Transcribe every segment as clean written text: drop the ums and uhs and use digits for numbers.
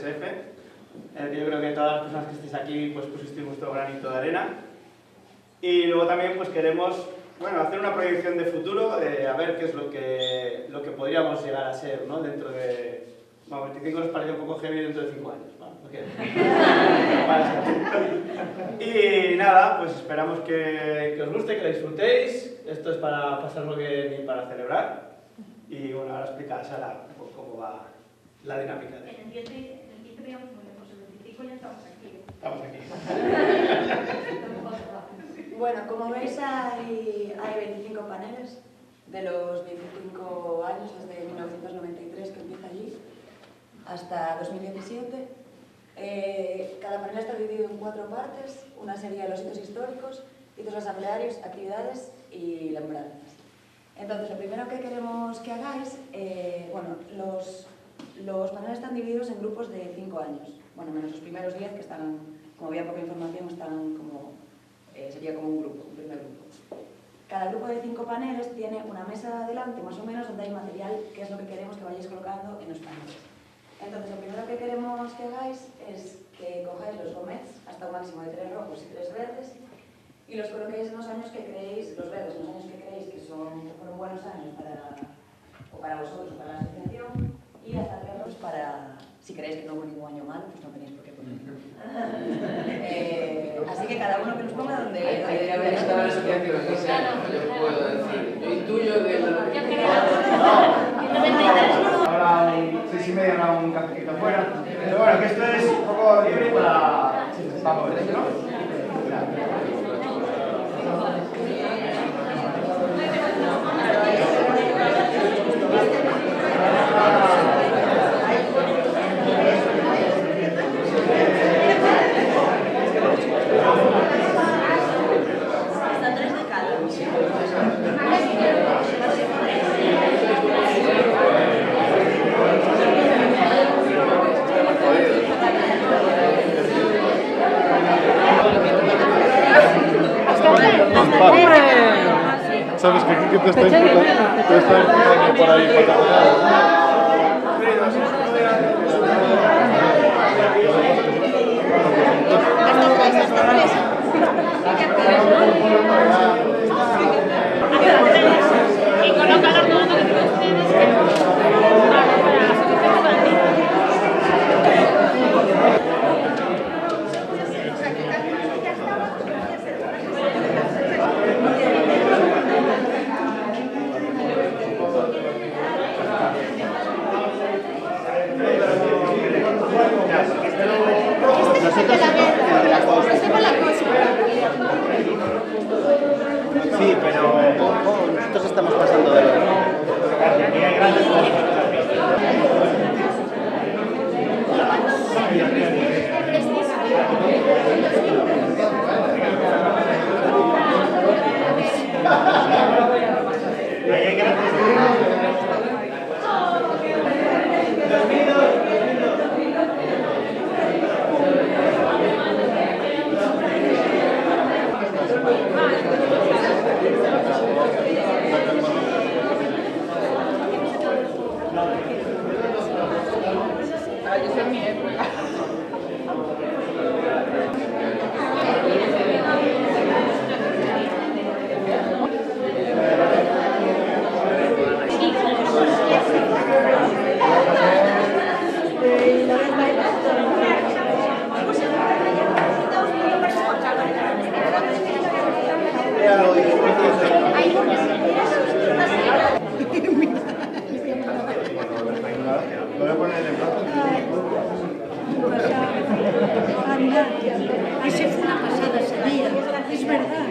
CSF, en el que yo creo que todas las personas que estéis aquí pues pusisteis vuestro granito de arena. Y luego también pues queremos, bueno, hacer una proyección de futuro, a ver qué es lo que podríamos llegar a ser, ¿no? Dentro de... Bueno, 25 nos parece un poco heavy dentro de 5 años, ¿no? Y nada, pues esperamos que os guste, que lo disfrutéis. Esto es para pasarlo bien y para celebrar. Y bueno, ahora explica Sara un poco cómo va la dinámica. En el 15 veíamos muy lejos, en el 25 ya estamos aquí. Estamos aquí. Bueno, como veis hay 25 paneles de los 25 años, desde 1993 que empieza allí, hasta 2017. Cada panel está dividido en 4 partes. Una sería los hitos históricos, hitos asamblearios, actividades y lembranzas. Entonces, lo primero que queremos que hagáis, bueno, los paneles están divididos en grupos de 5 años. Bueno, menos los primeros 10 que están, como había poca información, están como, sería como un grupo, un primer grupo. Cada grupo de 5 paneles tiene una mesa delante, más o menos, donde hay material, que es lo que queremos que vayáis colocando en los paneles. Entonces, lo primero que queremos que hagáis es que cojáis los gomets, hasta un máximo de 3 rojos y 3 verdes, y los coloquéis en los años que creéis, los verdes, en los años que creéis que fueron buenos años para vosotros o para la asociación, y hasta 3 rojos para, si creéis que no hubo ningún año malo, pues no tenéis por qué ponerlo. Así que cada uno que nos ponga donde... Hay que haber estado en la asociación, o sea, yo puedo decir, yo intuyo que... Ahora 6:30 habrá un cafecito afuera. Pero bueno, que esto es un poco libre para... Vamos a ver, ¿no? ¿Sabes que aquí te está empujando por ahí para atrás? Sí, pero nosotros estamos pasando de lo... Aquí hay grandes cosas. Ahí hay grandes cosas. Lo voy a poner en el plato. Anda, ese fue una pasada ese día, es verdad.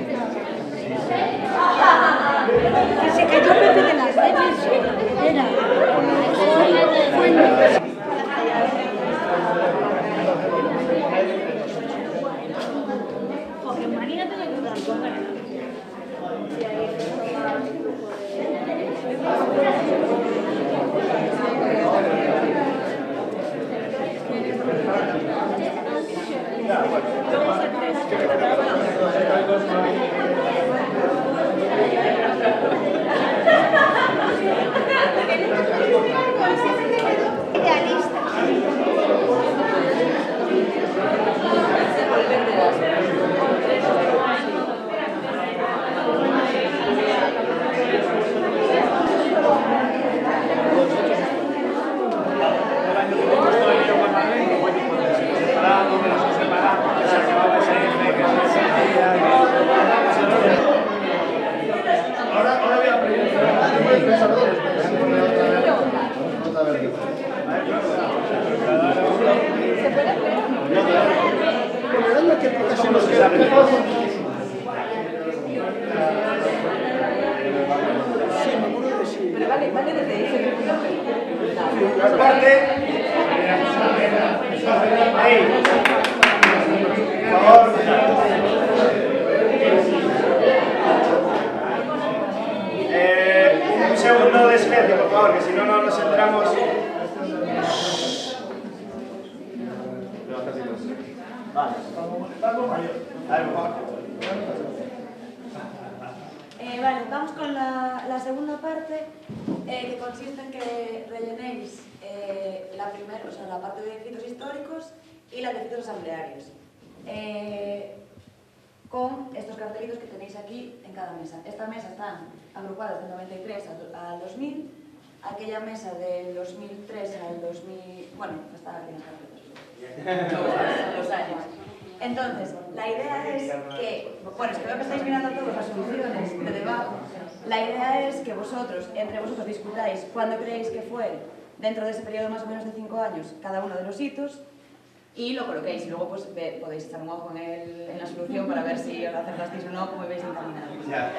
Que se cayó Pepe de las Neves, era. Porque Marina te lo ayuda. Ya, bueno. Pero vale desde ese Aparte, ahí, por favor. Un segundo de silencio, por favor, que si no, no nos enteramos. Vale. A ver, por favor. Vale, vamos con la segunda parte, que consiste en que rellenéis la parte de citos históricos y la de citos asamblearios, con estos cartelitos que tenéis aquí en cada mesa. Esta mesa están agrupadas del 93 al 2000, aquella mesa del 2003 al 2000... Bueno, están aquí las carpetas, los años. Entonces, la idea es que, bueno, es que veo que estáis mirando todas las soluciones de debajo. La idea es que vosotros, entre vosotros, discutáis cuándo creéis que fue, dentro de ese periodo más o menos de 5 años, cada uno de los hitos, y lo coloquéis. Y luego pues, podéis echar un ojo en la solución para ver si lo acertasteis o no, como veis encaminado. Ya.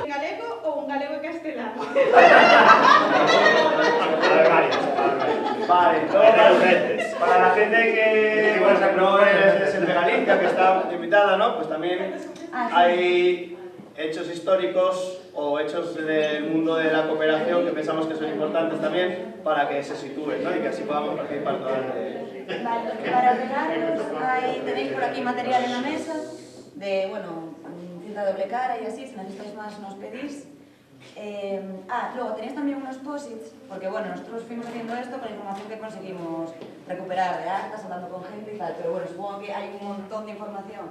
¿Un galego o un galego castelano? Vale, para la gente que, por ejemplo, es de Galicia, que está invitada, ¿no? Pues también hay hechos históricos o hechos del mundo de la cooperación que pensamos que son importantes también para que se sitúen, ¿no? Y que así podamos participar todas de... Vale, para pegaros, tenéis por aquí material en la mesa, de, bueno, cinta doble cara y así, si necesitáis más nos pedís. Luego tenéis también unos posits, porque bueno, nosotros fuimos haciendo esto con la información que conseguimos recuperar de actas, hablando con gente y tal, pero bueno, supongo que hay un montón de información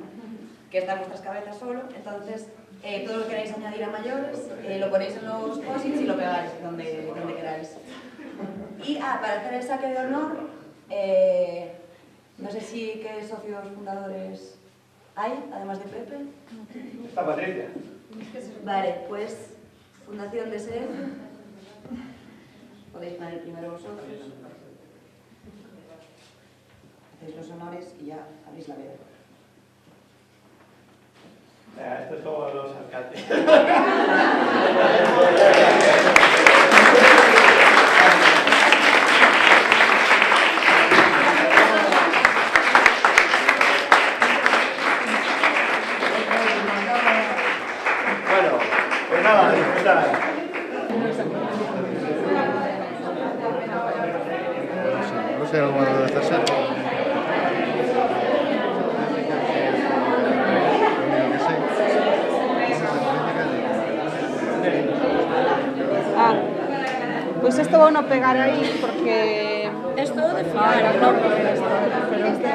que está en vuestras cabezas solo, entonces todo lo que queráis añadir a mayores, lo ponéis en los posits y lo pegáis donde queráis. Y para hacer el saque de honor, no sé si qué socios fundadores hay, además de Pepe. Está Patricia. Vale, pues Fundación de SER. Podéis poner primero vosotros. Hacéis los honores y ya abrís la veda. Esto es como los alcaldes. Bueno, pues nada, disfrutar. No sé cómo debe de ser. Pues esto van a pegar ahí porque Es todo de fuera. no, pero este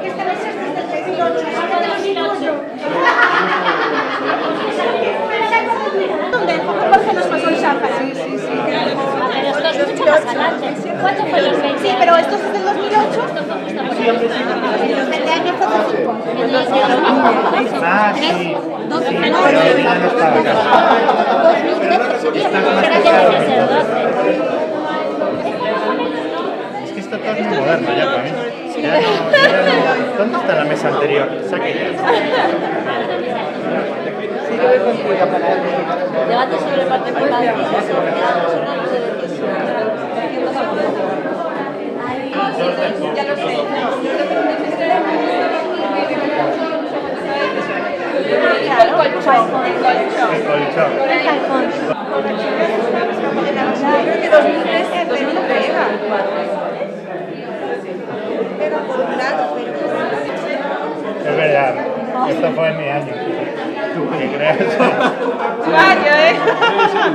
Esta vez es desde el 2008. ¿dónde? Jorge nos pasó el Sáhara. Sí. Pero esto es mucho más adelante. ¿Cuánto fue los 20? Sí, pero esto es del 2008. El año fue 5. Ah, sí. 12, Pero ya no está acá. 2013 sería, pero tiene que ser 12. Es que esto todo es muy moderno ya para mí. Ya no- ¿Dónde está la mesa anterior? Saque ya. Debate sobre participación, los órganos de decisión. Ya lo sé. El colchón. El colchón. Creo que 2013, 2013. Pega por un lado, pero... Es verdad. Esto fue en mi año. ¿Tú qué crees? Vaya,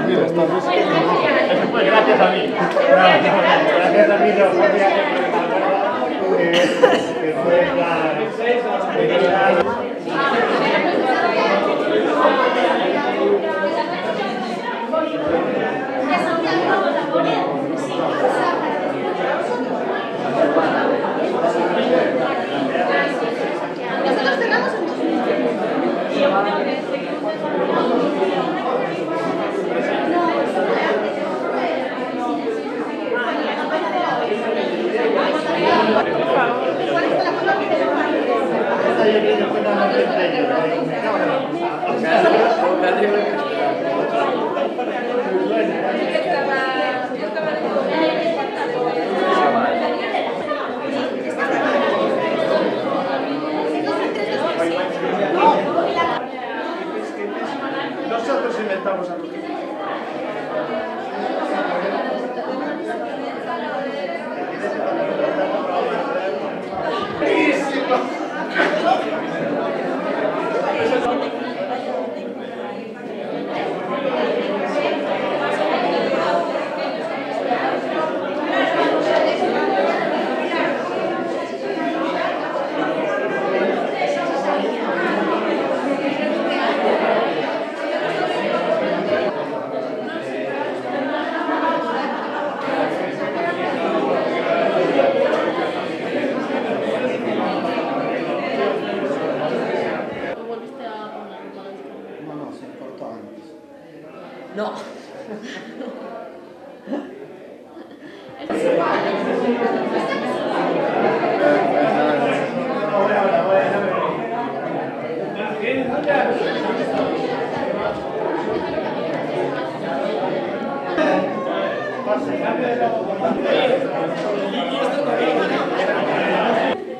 Mira, esta vez. Eso fue gracias a mí. Gracias a mí, no sabía que fue la... Nosotros cerramos en 2000. estamos a los No.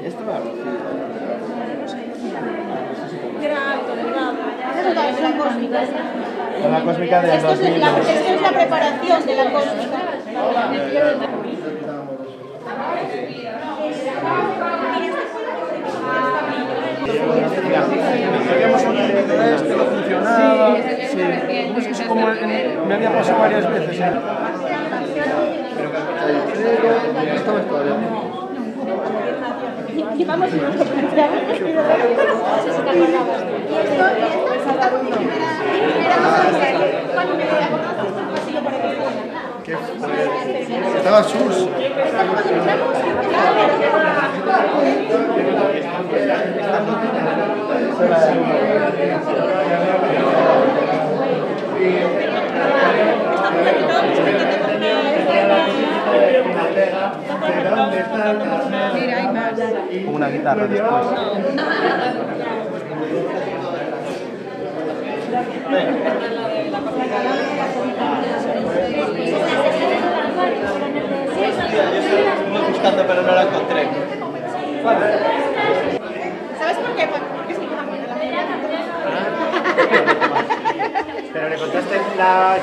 Esto va a Era alto, delgado. Esa es la cósmica. la cósmica de Esto es la preparación de la cósmica. Habíamos entendido esto, no funcionaba. Sí, es como me había pasado varias veces. Pero esto no es todavía. Y vamos y nos encontramos vestidos de Estaba sus. Con una guitarra después. Estuve buscando pero no la encontré. ¿Sabes por qué? Porque es mi mamá. Pero le contaste la...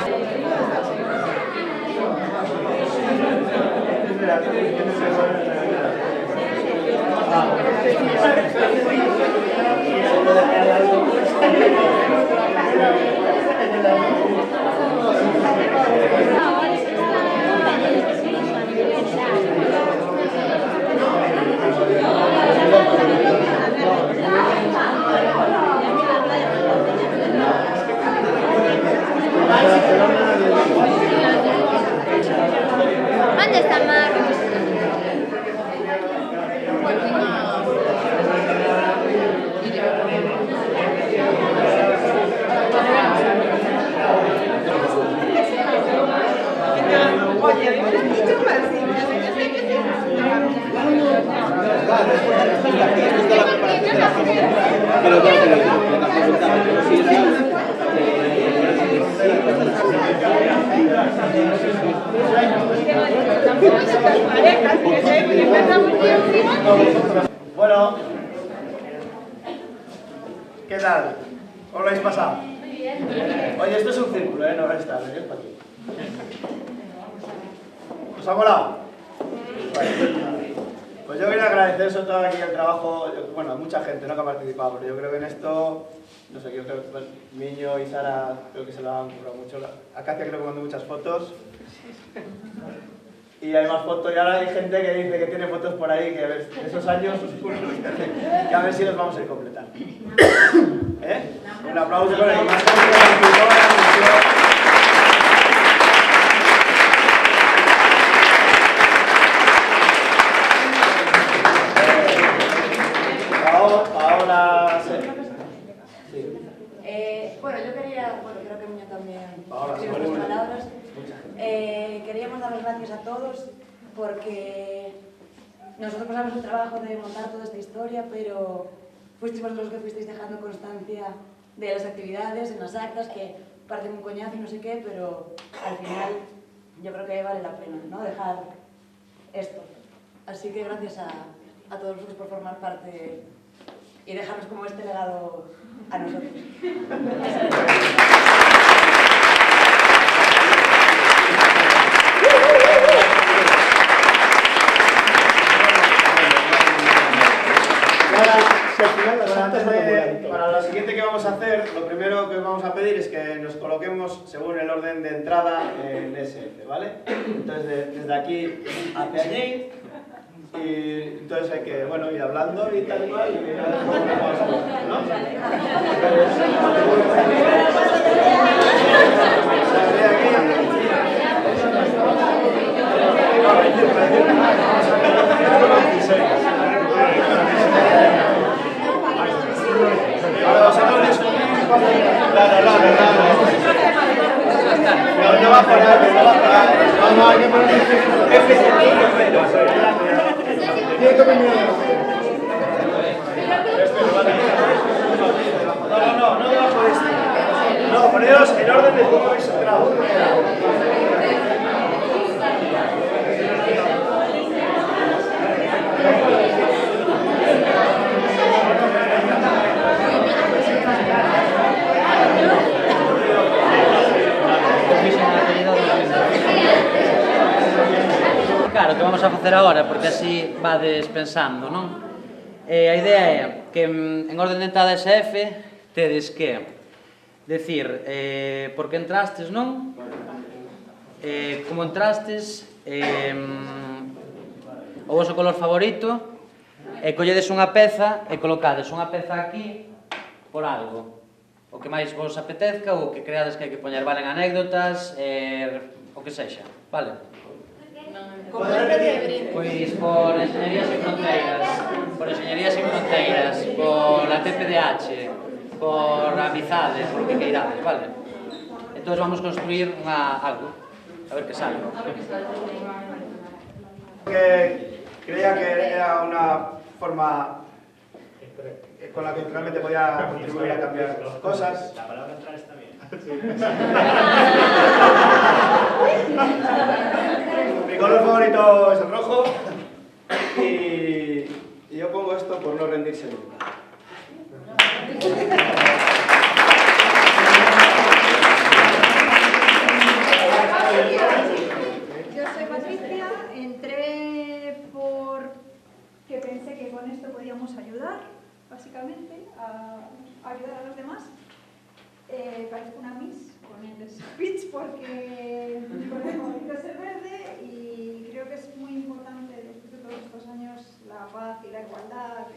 ¿Dónde está Marcos? Bueno, ¿qué tal? ¿Cómo lo habéis pasado? Oye, esto es un círculo, no resta, venid para aquí. ¿Os ha molado? Pues yo quería agradecer sobre todo aquí el trabajo, bueno, a mucha gente, ¿no?, que ha participado, pero yo creo que en esto, no sé, yo creo que Miño y Sara creo que se lo han currado mucho. Acacia creo que mandó muchas fotos. Y hay más fotos, y ahora hay gente que dice que tiene fotos por ahí, que a ver, de esos años oscuros, que a ver si los vamos a ir completando. ¿Eh? Un aplauso para el más Ahora sí. Bueno, yo quería, creo que Miño también Ahora, tiene unas palabras. Queríamos dar las gracias a todos porque nosotros pasamos el trabajo de montar toda esta historia, pero fuisteis vosotros los que fuisteis dejando constancia de las actividades en las actas, que parecen un coñazo y no sé qué, pero al final yo creo que vale la pena, ¿no?, dejar esto. Así que gracias a todos vosotros por formar parte y dejarnos como este legado a nosotros. primero que os vamos a pedir es que nos coloquemos según el orden de entrada en SF, ¿vale? Entonces, desde aquí hacia allí, y entonces hay que, bueno, ir hablando y tal cual, y a ver cómo nos vamos a hacer, ¿no? Ahora os hemos discutido. No va por ahí, no va por ahí. No, hay que poner no debajo de este. No, poneros en orden de cómo habéis entrado. Claro, o que vamos a facer agora, porque así vades pensando, non? A idea é que en orden de entrada SF tedes que decir por que entrastes, non? Como entrastes, o vosso color favorito, e colledes unha peza e colocades unha peza aquí por algo. O que máis vos apetezca ou o que creades que hai que poñer, valen anécdotas, o que sexa, vale? Pois por Enxeñería Sin Fronteiras, por a TPDH, por a Amizade, por o que queirades, vale? Entón vamos construir algo, a ver que sale. Creía que era una forma con la que realmente podía contribuir a cambiar cosas. La palabra entrar está bien. Mi color favorito es el rojo y yo pongo esto por no rendirse nunca. Yo soy Patricia, entré porque pensé que con esto podíamos ayudar, básicamente, a ayudar a los demás. Parezco una Miss con el speech porque mi color favorito es el verde y creo que es muy importante después de todos estos años la paz y la igualdad.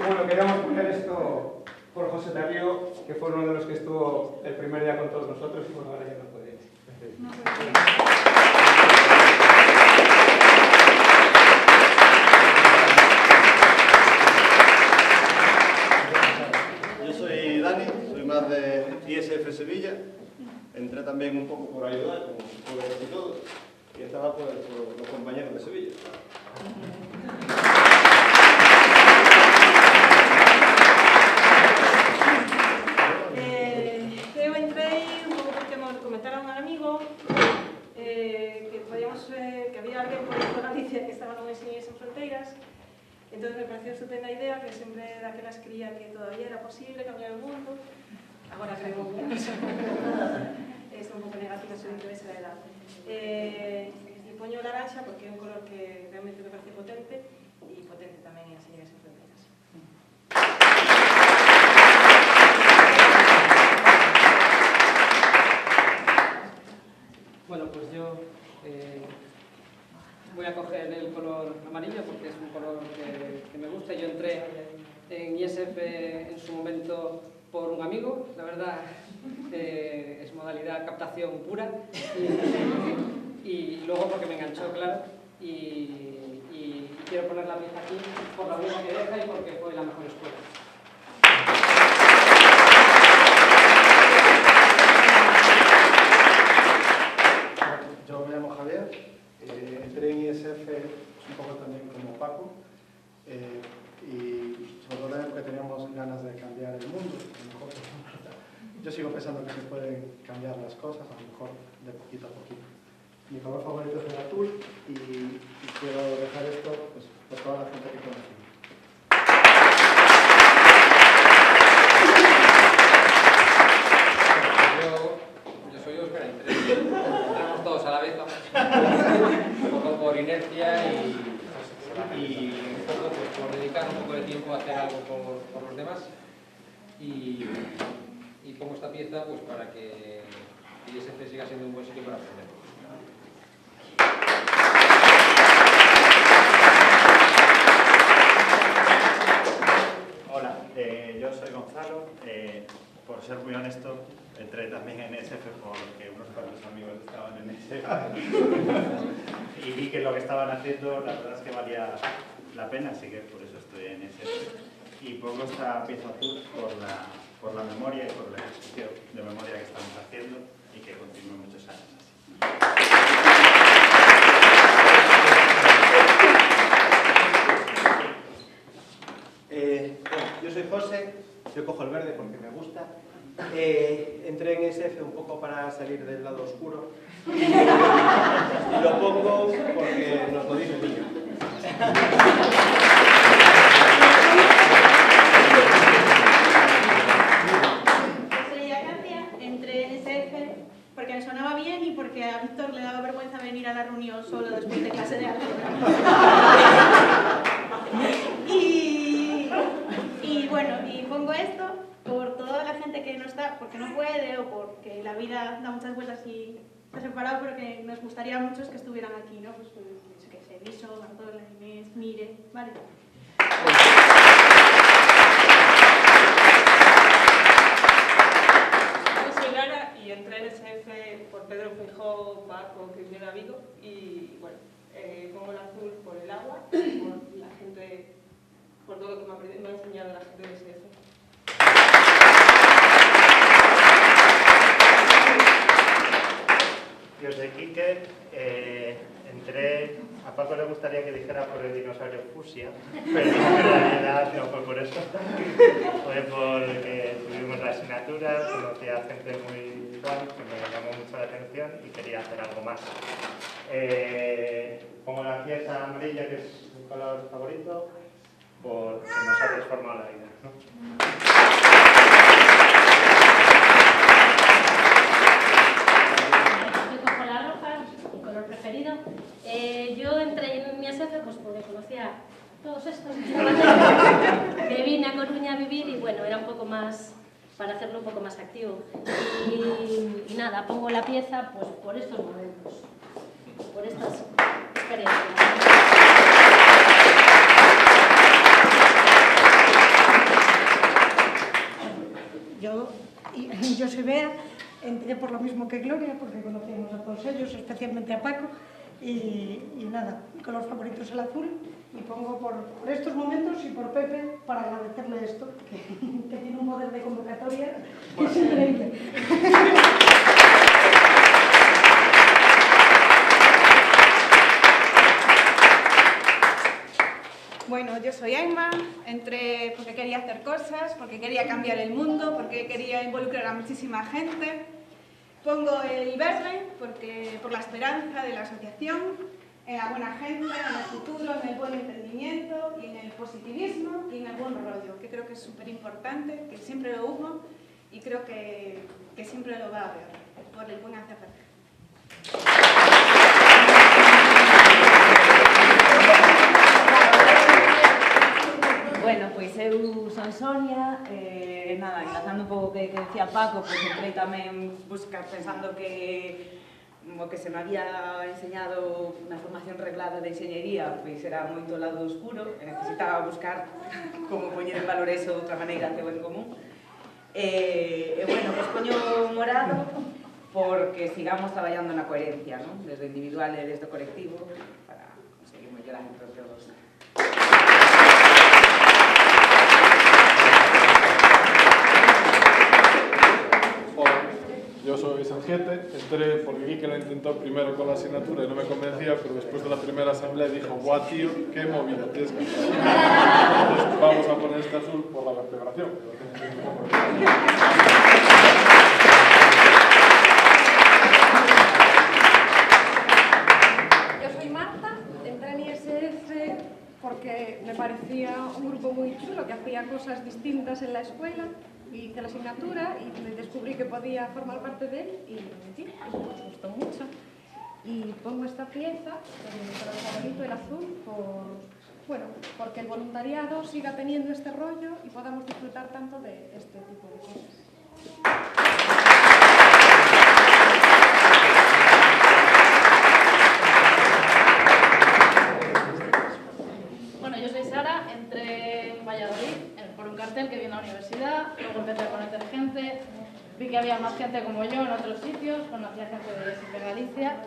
Bueno, queríamos poner esto por José Darío, que fue uno de los que estuvo el primer día con todos nosotros y bueno, ahora ya no puede. Yo soy Dani, soy más de ISF Sevilla. Entré también un poco por ayudar, como por casi todos, y estaba por los compañeros de Sevilla. Eu entrei un pouco porque me comentaron un amigo que podíamos que había alguén por Galicia que estaba non Enxeñería Sen Fronteiras. Entón me pareció estupenda idea, que sempre daquelas creía que todavía era posible cambiar o mundo. Agora creo que estou un pouco negativa sobre o interés da edad. E poño laranxa porque é un color que realmente me parece potente e potente tamén en Enxeñería Sen Fronteiras. Bueno, pues yo voy a coger el color amarillo porque es un color que me gusta. Yo entré en ISF en su momento por un amigo, la verdad es modalidad captación pura y luego porque me enganchó, claro, y quiero poner la pieza aquí por la huella que deja y porque fue la mejor escuela. Yo me llamo Javier, entré en ISF un poco también como Paco y sobre todo también porque teníamos ganas de cambiar el mundo. A lo mejor, yo sigo pensando que se pueden cambiar las cosas, a lo mejor de poquito a poquito. Mi color favorito es el azul y quiero dejar esto pues, por toda la gente que conocí. Yo soy Óscar, entramos todos a la vez. un poco por inercia y un poco pues, por dedicar un poco de tiempo a hacer algo por los demás. Y pongo esta pieza pues, para que ISF siga siendo un buen sitio para aprender. Hola, yo soy Gonzalo. Por ser muy honesto, entré también en SF porque unos cuantos amigos estaban en SF y vi que lo que estaban haciendo la verdad es que valía la pena, así que por eso estoy en SF. Y pongo esta pieza azul por la memoria y por el ejercicio de memoria que estamos haciendo y que continúe muchos años así. Yo soy José, yo cojo el verde porque me gusta. Entré en SF un poco para salir del lado oscuro y lo pongo porque nos lo dice el niño. Entré en SF porque me sonaba bien y porque a Víctor le daba vergüenza venir a la reunión solo después de clase de álgebra. Y bueno, y pongo esto por toda la gente que no está, porque no puede o porque la vida da muchas vueltas y se ha separado, pero que nos gustaría a muchos que estuvieran aquí, ¿no? Pues que sé, Viso, Bartola, Inés, Mire, ¿vale? Y entré en SF por Pedro Feijóo, Paco, Cristina Vigo y bueno, pongo el azul por el agua, por la gente, por todo lo que me ha enseñado la gente de SF. Yo soy Quique, entré, a Paco le gustaría que dijera por el dinosaurio Fusia, pero en realidad no fue por eso, fue porque tuvimos la asignatura, conocí a gente muy igual, que me llamó mucho la atención y quería hacer algo más. Pongo la pieza amarilla, que es mi color favorito, porque nos ha transformado la vida, ¿no? Preferido. Yo entré en mi SF pues porque conocía a todos estos que vine a Coruña a vivir y bueno, era un poco más para hacerlo un poco más activo y nada, pongo la pieza pues por estos momentos, por estas experiencias. Yo soy Bea, entré por lo mismo que Gloria, porque conocíamos a todos ellos, especialmente a Paco, y nada, mi color favorito es el azul, y pongo por estos momentos y por Pepe para agradecerle esto, que tiene un poder de convocatoria que es increíble. Bueno, yo soy Aima, entré porque quería hacer cosas, porque quería cambiar el mundo, porque quería involucrar a muchísima gente. Pongo el verde por la esperanza de la asociación, en la buena gente, en el futuro, en el buen entendimiento, y en el positivismo y en el buen rollo, que creo que es súper importante, que siempre lo hubo y creo que siempre lo va a haber, por el buen hacer. Bueno, pois eu son Sonia, nada, enlazando un pouco que decía Paco, pois entrei tamén pensando que o que se me había enseñado na formación reglada de enxeñería pois era moito o lado oscuro, necesitaba buscar como poñer en valor eso de outra maneira que o en común. E bueno, pois poño morado porque sigamos traballando na coherencia, ¿no? Desde o individual e desde o colectivo para conseguir mellorar entre todos. Yo soy San 7, entré porque Quique lo intentó primero con la asignatura y no me convencía, pero después de la primera asamblea dijo, ¡guau, tío, qué movida! Entonces, vamos a poner este azul por la vertebración. Yo soy Marta, entré en ISF porque me parecía un grupo muy chulo que hacía cosas distintas en la escuela. Hice la asignatura y descubrí que podía formar parte de él y me metí, me gustó mucho. Y pongo esta pieza, mi color favorito, el azul, porque el voluntariado siga teniendo este rollo y podamos disfrutar tanto de este tipo de cosas. Bueno, yo soy Sara, entré en Valladolid por un cartel que vi en la universidad, luego empecé a conocer gente, vi que había más gente como yo en otros sitios, conocí a gente de Galicia.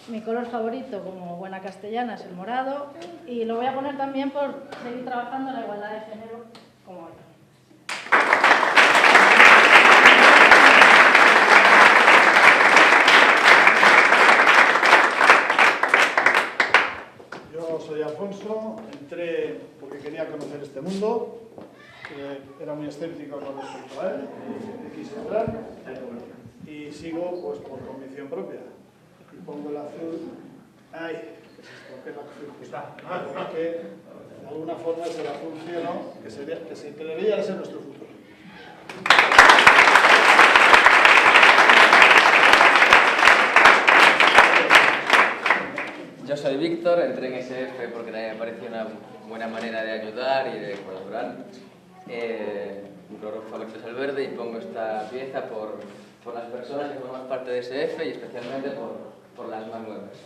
Mi color favorito, como buena castellana, es el morado, y lo voy a poner también por seguir trabajando en la igualdad de género como yo. Yo soy Alfonso, entré porque quería conocer este mundo, era muy escéptico con respecto a él, quise entrar y sigo pues por convicción propia. Y pongo el azul, ay, ¿qué es esto? ¿Qué es la azul? Porque de alguna forma es el azul cielo que debería ser nuestro futuro. Yo soy Víctor, entré en SF porque me pareció una buena manera de ayudar y de colaborar. Mi color favorito es el verde y pongo esta pieza por las personas que forman parte de SF y especialmente por las más nuevas.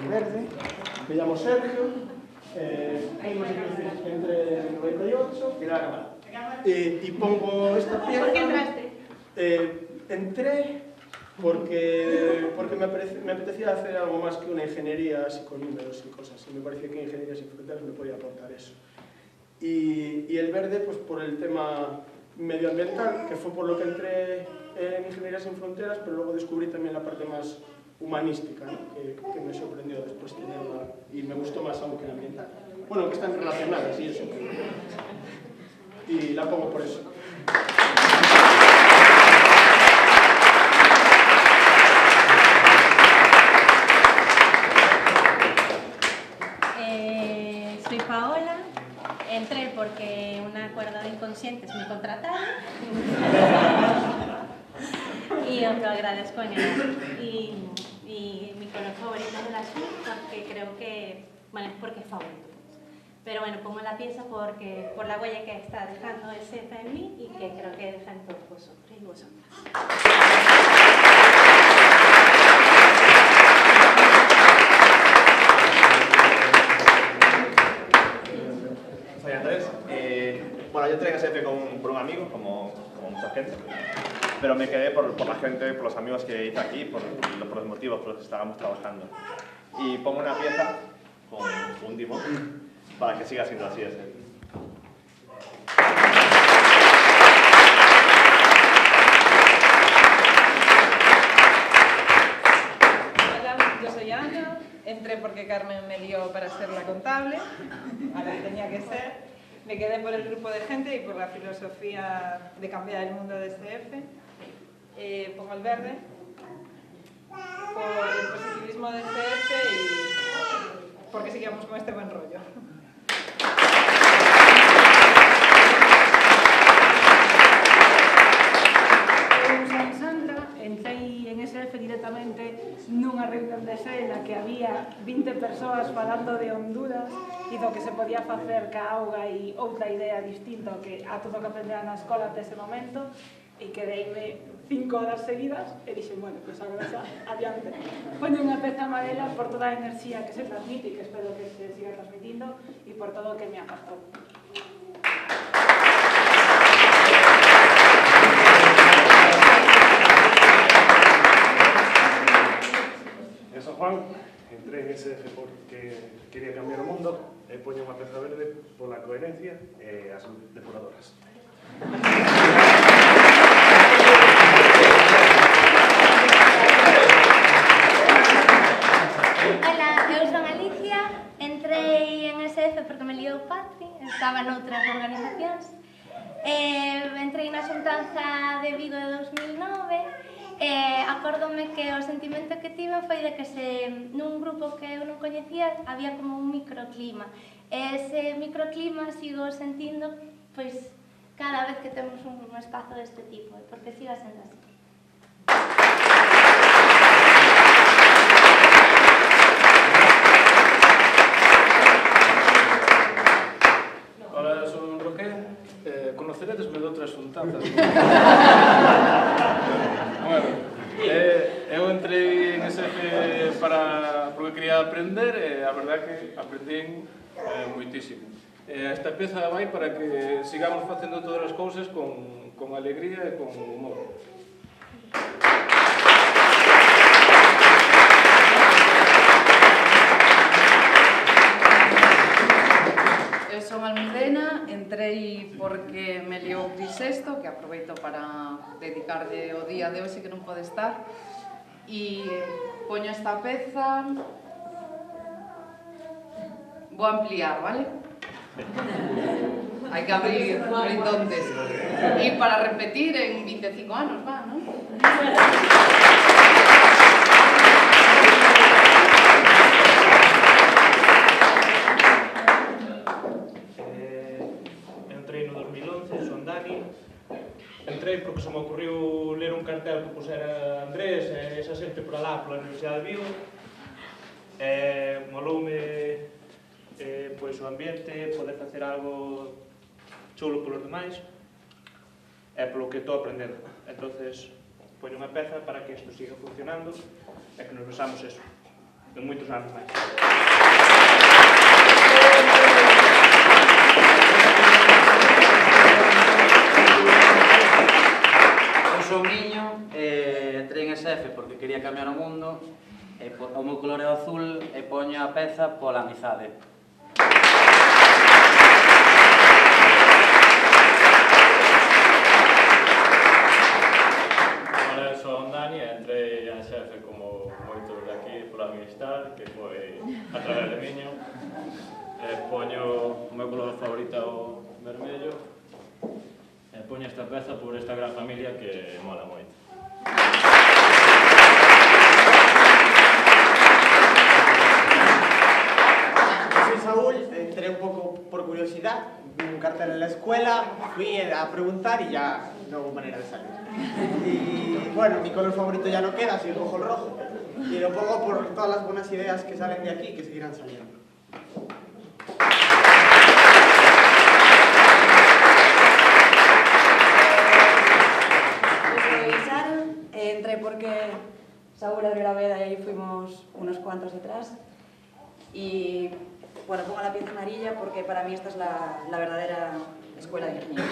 Verde, me llamo Sergio, entre el 98 Mira la cámara. y pongo esta pieza. ¿Por qué entraste? Entré porque me apetecía hacer algo más que una ingeniería así con números y cosas, y me parecía que Ingeniería Sin Fronteras me podía aportar eso. Y el verde, pues por el tema medioambiental, que fue por lo que entré en Ingeniería Sin Fronteras, pero luego descubrí también la parte más humanística, ¿no? que me sorprendió después tenerla y me gustó más aún que la ambiental. Bueno, que están relacionadas y eso. Y la pongo por eso. Soy Paola, entré porque un acuerdo de inconscientes me contrataron y os lo agradezco en el y mi color favorito es el azul porque creo que, bueno, es porque es favorito. Pero bueno, pongo la pieza por la huella que está dejando SF en mí y que creo que deja en todos vosotros y vosotras. Soy Andrés. Bueno, yo entré en SF por un amigo, como mucha gente, pero me quedé por la gente, por los amigos que hice aquí, por los motivos por los que estábamos trabajando. Y pongo una pieza con un dimón para que siga siendo así SF. Hola, yo soy Ana, entré porque Carmen me dio para ser la contable, a lo que tenía que ser. Me quedé por el grupo de gente y por la filosofía de cambiar el mundo de SF. Pongo el verde, por el positivismo de SF y porque sigamos con este buen rollo. Son Sandra, entrei en SF directamente nunha reunión de cena que había 20 persoas falando de Honduras e do que se podía facer ca auga e outra idea distinta que a todo o que aprendera na escola até ese momento e quedeime 5 horas seguidas e dixen, bueno, pues agora xa, adiante. Poño unha peza amarela por toda a enerxía que se transmite e que espero que se siga transmitindo e por todo o que me aportou. Eu sou Juan, entré en SF porque quería cambiar o mundo e poño unha peza verde pola coherencia e as depuradoras. Hola, eu son Alicia, entrei en SF porque me liou Patri, estaba noutras organizacións. Entrei na xuntanza de Vigo de 2009 e acórdome que o sentimento que tive foi de que nun grupo que eu non coñecía había como un microclima. E ese microclima sigo sentindo pois cada vez que temos un espazo deste tipo, e porque siga sendo así. Hola, son Roque. Conoceredesme de outras xuntanzas. Bueno, eu entrei en SF porque quería aprender e a verdade que aprendín moitísimo. Esta peza vai para que sigamos facendo todas as cousas con alegría e con humor. Eu son Almudena, entrei porque me liou Bisexto, que aproveito para dedicarlle o día de hoxe que non pode estar, e poño esta peza, vou ampliar, vale? Hai que abrir horizontes. E para repetir en 25 anos, va, non? Entrei no 2011, son Dani. Entrei porque se me ocurriu ler un cartel que pusera Andrés e esa xente por alá pola Universidade de Vigo. Moloume pois o ambiente, poder facer algo chulo polos demais e polo que estou aprendendo. Entonces, poño unha peza para que isto siga funcionando e que nos besamos eso en moitos anos máis. Eu son niño, entrei en SF porque quería cambiar o mundo, o meu color é o azul e poño a peza pola amizade. Hola, son Dani e entrei en SF como moitos de aquí pola amistad, que foi a través de miño. Poño o meu color favorito o vermello e poño esta peza por esta gran familia que mola moito. Soy Saúl, entré un poco por curiosidad, vi un cartel en la escuela, fui a preguntar y ya no hubo manera de salir. Y bueno, mi color favorito ya no queda, así cojo el rojo. Y lo pongo por todas las buenas ideas que salen de aquí, que seguirán saliendo. Soy Sara, entré porque Saúl abrió la veda y ahí fuimos unos cuantos detrás. Y bueno, pongo la pieza amarilla porque para mí esta es la verdadera escuela de ingeniería.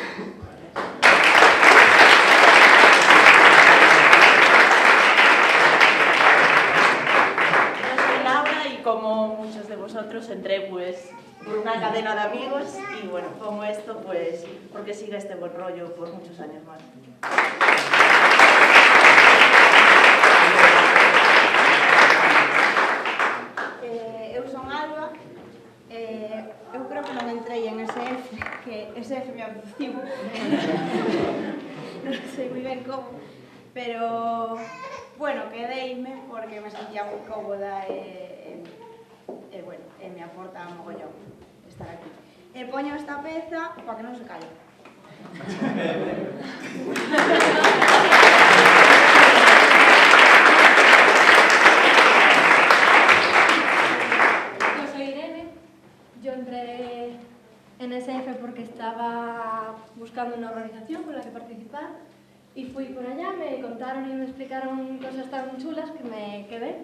Yo soy Laura y como muchos de vosotros entré pues por una cadena de amigos y bueno, pongo esto pues porque siga este buen rollo por muchos años más. Eu son Alba, eu creo que non entrei en SF, que SF me abduciu. Non sei moi ben como, pero, bueno, quedeime porque me sentía moi cómoda e bueno, me aporta mogollón estar aquí. E poño esta peza para que non se calle. Yo entré en SF porque estaba buscando una organización con la que participar y fui por allá, me contaron y me explicaron cosas tan chulas que me quedé.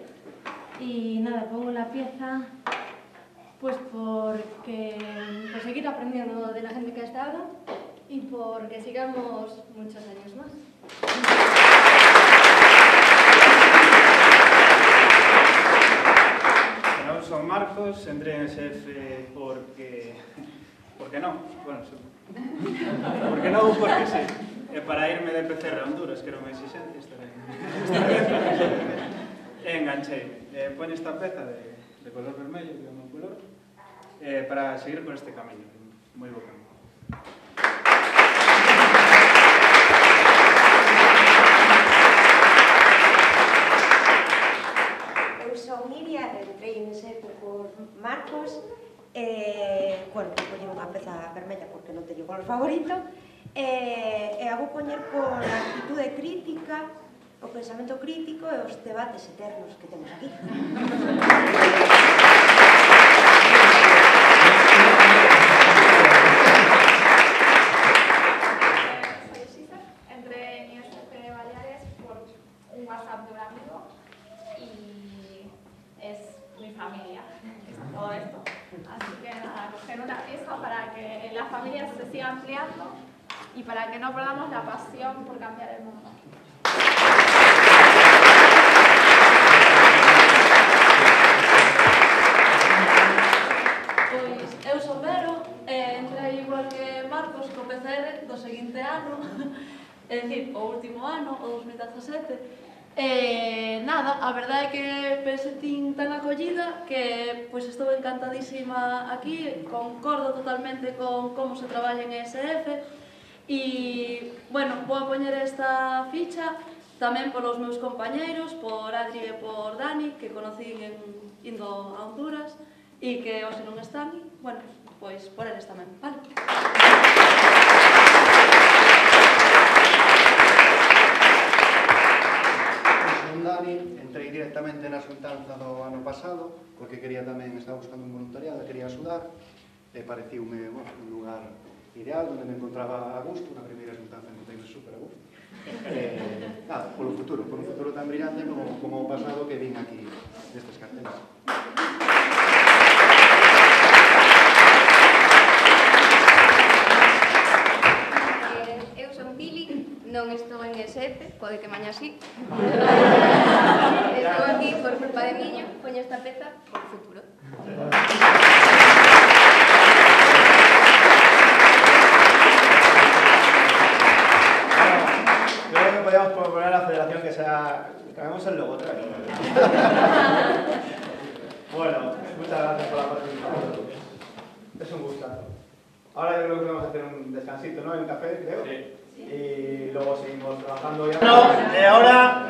Y nada, pongo la pieza pues porque por seguir aprendiendo de la gente que ha estado y porque sigamos muchos años más. Eu son Marcos, entrei en SF porque non, bueno, porque non, porque sí. E para irme de PCR a Honduras, que era unha exigencia, estar en enganchei. Poño esta peza de color vermello, que é o meu color, para seguir por este camiño, moi bo camiño. Eu son Iria, entrei en SF por Marcos, bueno, collí unha peza vermella porque non teño color favorito, e a vou poñer por a actitude crítica, o pensamento crítico e os debates eternos que temos aquí. Entré en ISF Baleares por un WhatsApp de un amigo y es mi familia, todo esto. Así que nada, coger una pieza para que la familia se siga ampliando y para que no perdamos la pasión por cambiar el mundo. Pois, eu son Vero, entrei igual que Marcos co PCR do seguinte ano, é dicir, o último ano, o 2017. Nada, a verdade é que pensentín tan acollida que pois estou encantadísima aquí, concordo totalmente con como se traballa en ESF e, bueno, vou a poñer esta ficha tamén polos meus compañeiros, por Adri e por Dani, que conocín indo a Honduras e que hoxe non están, bueno, pois por eles tamén, vale? Dani, entrei directamente na xuntanza do ano pasado porque quería tamén, estaba buscando un voluntariado, quería axudar e pareciume un lugar ideal onde me encontraba a gusto, na primeira xuntanza encontrei-me super a gusto. Nada, polo futuro tan brillante como o pasado que vin aquí nestes carteles. Eu son Pili, non estou en ESF, pode que mañá sí. Estou aquí por culpa de Miño, poño esta peza por futuro. Creo que podríamos proponer a la federación que sea... cambiamos el logo otra vez. Bueno, muchas gracias por la participación. Es un gustazo. Ahora yo creo que vamos a hacer un descansito, ¿no? En un café, creo. Sí. Y luego seguimos trabajando ya. Bueno, ahora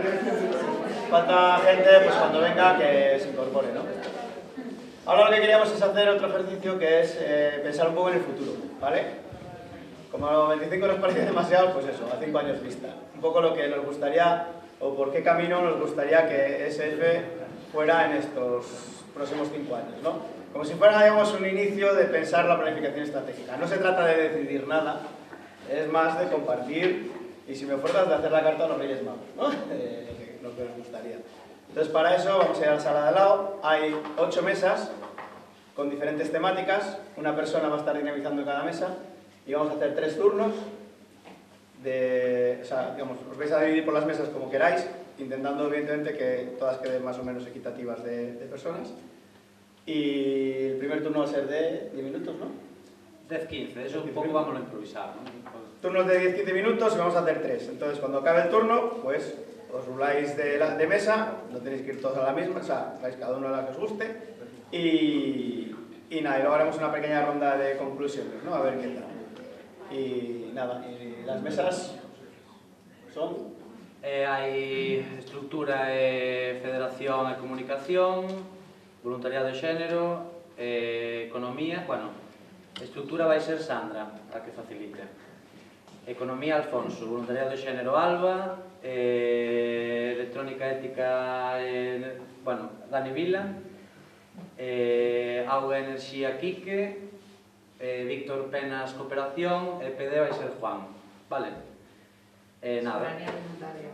falta gente, pues cuando venga, que se incorpore, ¿no? Ahora lo que queríamos es hacer otro ejercicio que es pensar un poco en el futuro, ¿vale? Como a los 25 nos parece demasiado, pues eso, a 5 años vista. Un poco lo que nos gustaría, o por qué camino nos gustaría que ESF fuera en estos próximos 5 años, ¿no? Como si fuera, digamos, un inicio de pensar la planificación estratégica. No se trata de decidir nada, es más de compartir y, si me fuerzas, de hacer la carta a los Reyes Magos, ¿no? Lo que nos gustaría. Entonces, para eso vamos a ir a la sala de al lado. Hay 8 mesas con diferentes temáticas. Una persona va a estar dinamizando cada mesa y vamos a hacer 3 turnos. O sea, digamos, os vais a dividir por las mesas como queráis, intentando, evidentemente, que todas queden más o menos equitativas de personas. Y el primer turno va a ser de 10 minutos, ¿no? 10-15, eso un poco vamos a improvisar, ¿no? Turnos de 10-15 minutos y vamos a hacer 3. Entonces, cuando acabe el turno, pues os ruláis de mesa, no tenéis que ir todos a la misma, o sea, vais cada uno a la que os guste. Y nada, y luego haremos una pequeña ronda de conclusiones, ¿no? A ver qué tal. Y nada, y las mesas son... Hai estructura e federación e comunicación, voluntariado e xénero, economía, bueno, estructura vai ser Sandra, a que facilite. Economía, Alfonso, voluntariado e xénero, Alba, electrónica, ética, bueno, Dani Vila, auga e enerxía, Quique, Víctor Penas, cooperación, e PD vai ser Juan, vale? Nada. Soberanía alimentaria.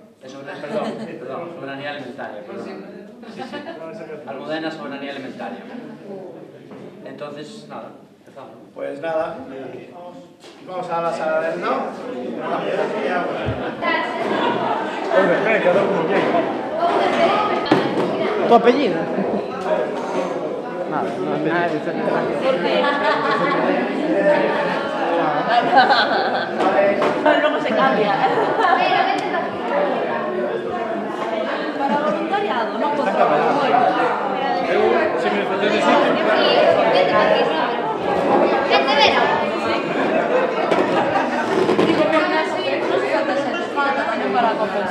Perdón, soberanía alimentaria, perdón. Sí, sí. Almudena, soberanía alimentaria. Entonces, nada, empezamos. Pues nada, vamos a la sala del no. ¿Tu apellido? Nada, Luego se cambia. Para voluntariado, no puedo. Si me falta de sitio.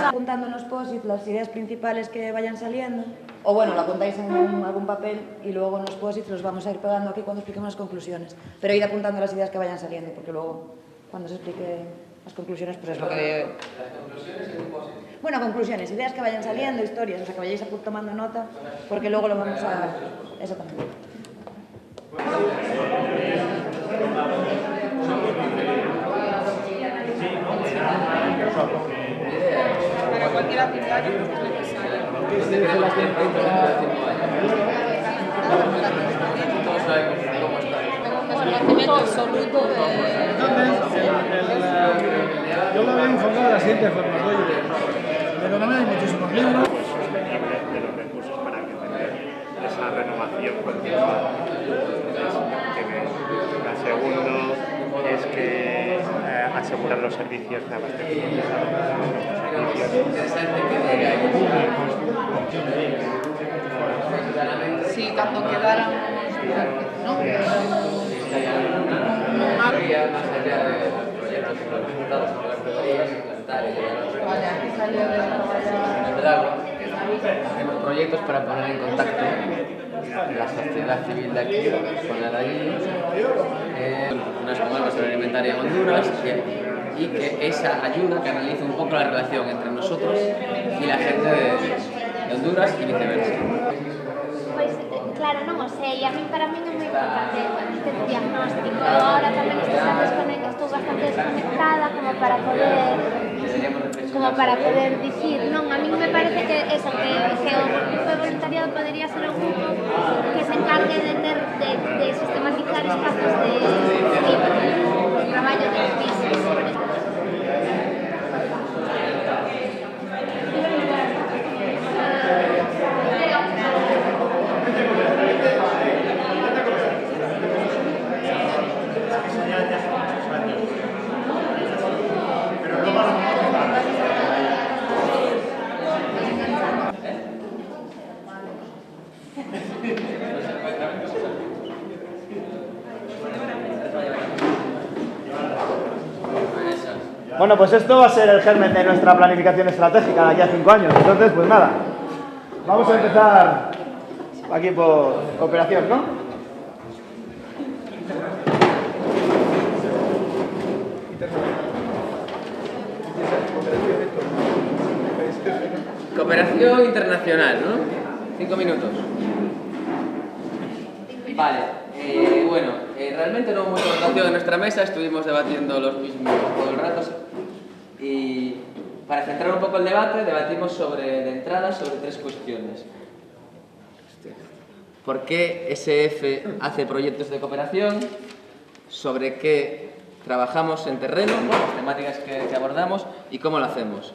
Apuntando en los post-it las ideas principales que vayan saliendo, o bueno, lo apuntáis en algún papel y luego en los post-it los vamos a ir pegando aquí cuando expliquemos las conclusiones. Pero id apuntando las ideas que vayan saliendo, porque luego, cuando se explique las conclusiones, pues es lo que... Bueno, conclusiones, ideas que vayan saliendo, historias, o sea, que vayáis tomando nota, porque luego lo vamos a... Eso también. Para cualquier actividad yo creo que es necesario. Conocimiento absoluto de... Yo lo había enfocado de la siguiente forma, de economía hay muchísimos libros. De los recursos para que tener esa renovación continua. El segundo es que asegurar los servicios de abastecimiento, Sí, cuando quedáramos, ¿no? Vaya, aquí salió de agua. Hacemos proyectos para poner en contacto la sociedad civil de aquí con la de allí, unas comarcas agroalimentarias en Honduras, y que esa ayuda canaliza un poco la relación entre nosotros y la gente de Honduras y viceversa. Pois, claro, non o sei, a mí para mí é moi importante este diagnóstico. Ahora tamén estou bastante desconectada como para poder dicir, non, a mí me parece que eso, que o grupo de voluntariado podería ser un grupo que se encargue de sistematizar espazos de traballo de crisis, por exemplo. Bueno, pues esto va a ser el germen de nuestra planificación estratégica de aquí a 5 años. Entonces, pues nada, vamos a empezar aquí por cooperación, ¿no? Cooperación internacional, ¿no? 5 minutos. Vale, bueno, realmente no hubo mucha votación en nuestra mesa, estuvimos debatiendo los mismos todo el rato y para centrar un poco el debate, debatimos de entrada sobre 3 cuestiones. ¿Por qué SF hace proyectos de cooperación? ¿Sobre qué trabajamos en terreno? Las temáticas que abordamos y cómo lo hacemos.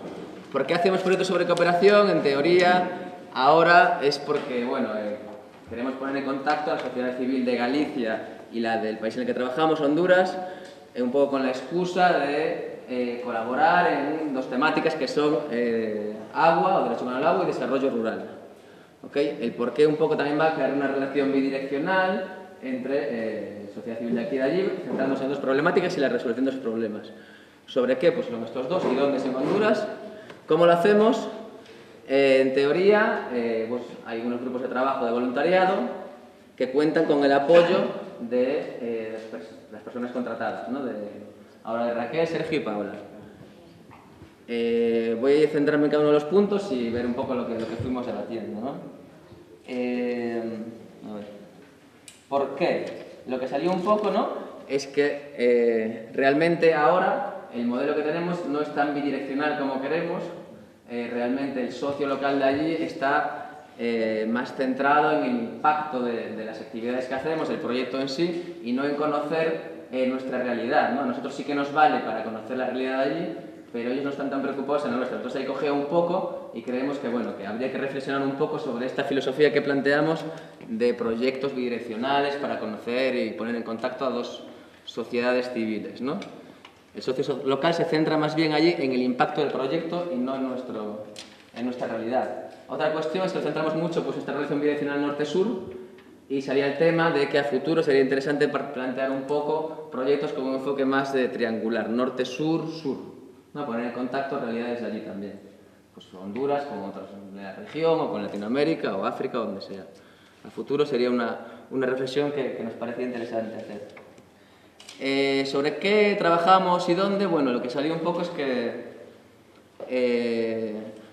¿Por qué hacemos proyectos sobre cooperación? En teoría, ahora es porque, bueno, queremos poner en contacto a la sociedad civil de Galicia y la del país en el que trabajamos, Honduras, un poco con la excusa de colaborar en 2 temáticas que son agua, o derecho humano al agua, y desarrollo rural. ¿Okay? El por qué un poco también va a crear una relación bidireccional entre sociedad civil de aquí y de allí, centrándose en 2 problemáticas y la resolución de esos problemas. ¿Sobre qué? Pues son estos 2 y dónde es en Honduras. ¿Cómo lo hacemos? En teoría, pues hay unos grupos de trabajo de voluntariado que cuentan con el apoyo de las personas contratadas, ¿no? Ahora de Raquel, Sergio y Paula. Voy a centrarme en cada uno de los puntos y ver un poco lo que fuimos debatiendo, ¿no? A ver. ¿Por qué? Lo que salió un poco, ¿no? Es que realmente ahora el modelo que tenemos no es tan bidireccional como queremos. Realmente el socio local de allí está más centrado en el impacto de las actividades que hacemos, el proyecto en sí, y no en conocer nuestra realidad, ¿no? A nosotros sí que nos vale para conocer la realidad de allí, pero ellos no están tan preocupados en la nuestra. Entonces ahí cogea un poco y creemos que, bueno, que habría que reflexionar un poco sobre esta filosofía que planteamos de proyectos bidireccionales para conocer y poner en contacto a 2 sociedades civiles, ¿no? El socio local se centra más bien allí en el impacto del proyecto y no en nuestra realidad. Otra cuestión es que nos centramos mucho en esta relación bidireccional norte-sur y salía el tema de que a futuro sería interesante plantear un poco proyectos con un enfoque más de triangular, norte-sur-sur, ¿no? Poner en contacto realidades de allí también. Pues Honduras con otras de la región o con Latinoamérica o África o donde sea. A futuro sería una reflexión que nos parecía interesante hacer. ¿Sobre qué trabajamos y dónde? Bueno, lo que salió un poco es que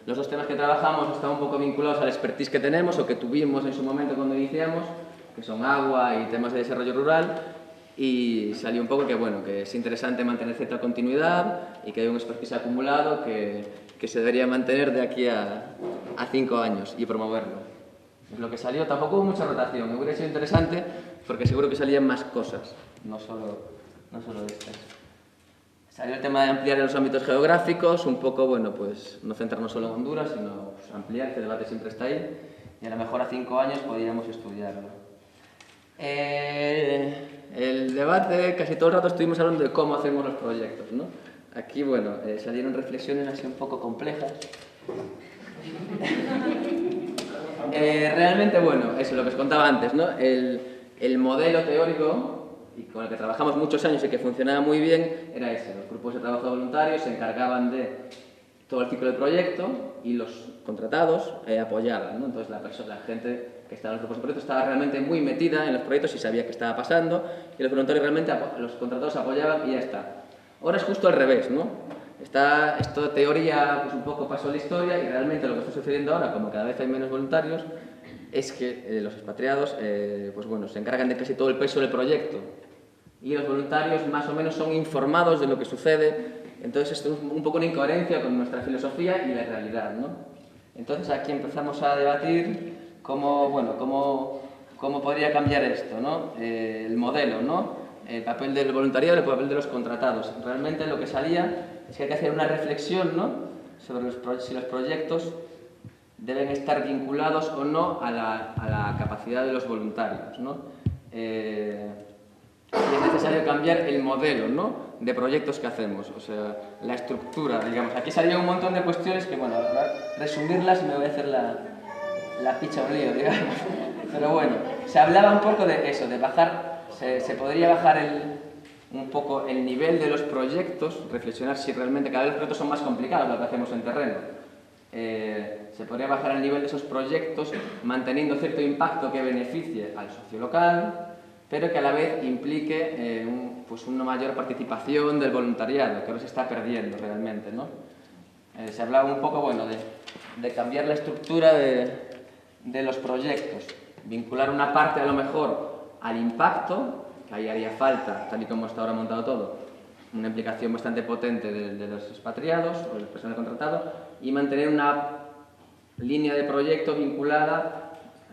los dos temas que trabajamos están un poco vinculados al expertise que tenemos o que tuvimos en su momento cuando iniciamos, que son agua y temas de desarrollo rural, y salió un poco que, bueno, que es interesante mantener cierta continuidad y que hay un expertise acumulado que se debería mantener de aquí a 5 años y promoverlo. Es lo que salió. Tampoco hubo mucha rotación, me hubiera sido interesante porque seguro que salían más cosas, no solo estas. Salió el tema de ampliar en los ámbitos geográficos, un poco, bueno, pues no centrarnos solo en Honduras, sino pues, ampliar, que el debate siempre está ahí, y a lo mejor a 5 años podríamos estudiarlo. El debate, casi todo el rato estuvimos hablando de cómo hacemos los proyectos, ¿no? Aquí, bueno, salieron reflexiones así un poco complejas. Realmente, bueno, eso, lo que os contaba antes, ¿no? El modelo teórico, y con el que trabajamos muchos años y que funcionaba muy bien, era ese. Los grupos de trabajo voluntarios se encargaban de todo el ciclo del proyecto y los contratados apoyaban, ¿no? Entonces la gente que estaba en los grupos de proyectos estaba realmente muy metida en los proyectos y sabía qué estaba pasando, y los voluntarios realmente, los contratados apoyaban y ya está. Ahora es justo al revés, ¿no? Esto de teoría pues un poco pasó la historia, y realmente lo que está sucediendo ahora, como cada vez hay menos voluntarios, es que los expatriados pues bueno, se encargan de casi todo el peso del proyecto, y los voluntarios más o menos son informados de lo que sucede. Entonces esto es un poco una incoherencia con nuestra filosofía y la realidad, ¿no? Entonces aquí empezamos a debatir cómo podría cambiar esto, ¿no? El modelo, ¿no? El papel del voluntariado y el papel de los contratados. Realmente lo que salía es que hay que hacer una reflexión, ¿no? Sobre si los proyectos deben estar vinculados o no a la capacidad de los voluntarios, ¿no? Y es necesario cambiar el modelo, ¿no? De proyectos que hacemos, o sea, la estructura, digamos. Aquí salían un montón de cuestiones que, bueno, resumirlas me voy a hacer la picha un lío, digamos. Pero bueno, se hablaba un poco de eso, de bajar, se podría bajar un poco el nivel de los proyectos, reflexionar si realmente cada vez los proyectos son más complicados lo que hacemos en terreno. Se podría bajar el nivel de esos proyectos manteniendo cierto impacto que beneficie al socio local, pero que a la vez implique pues una mayor participación del voluntariado, que ahora se está perdiendo realmente, ¿no? Se hablaba un poco, bueno, de cambiar la estructura de los proyectos, vincular una parte a lo mejor al impacto, que ahí haría falta, tal y como está ahora montado todo, una implicación bastante potente de los expatriados o del personal contratado, y mantener una línea de proyecto vinculada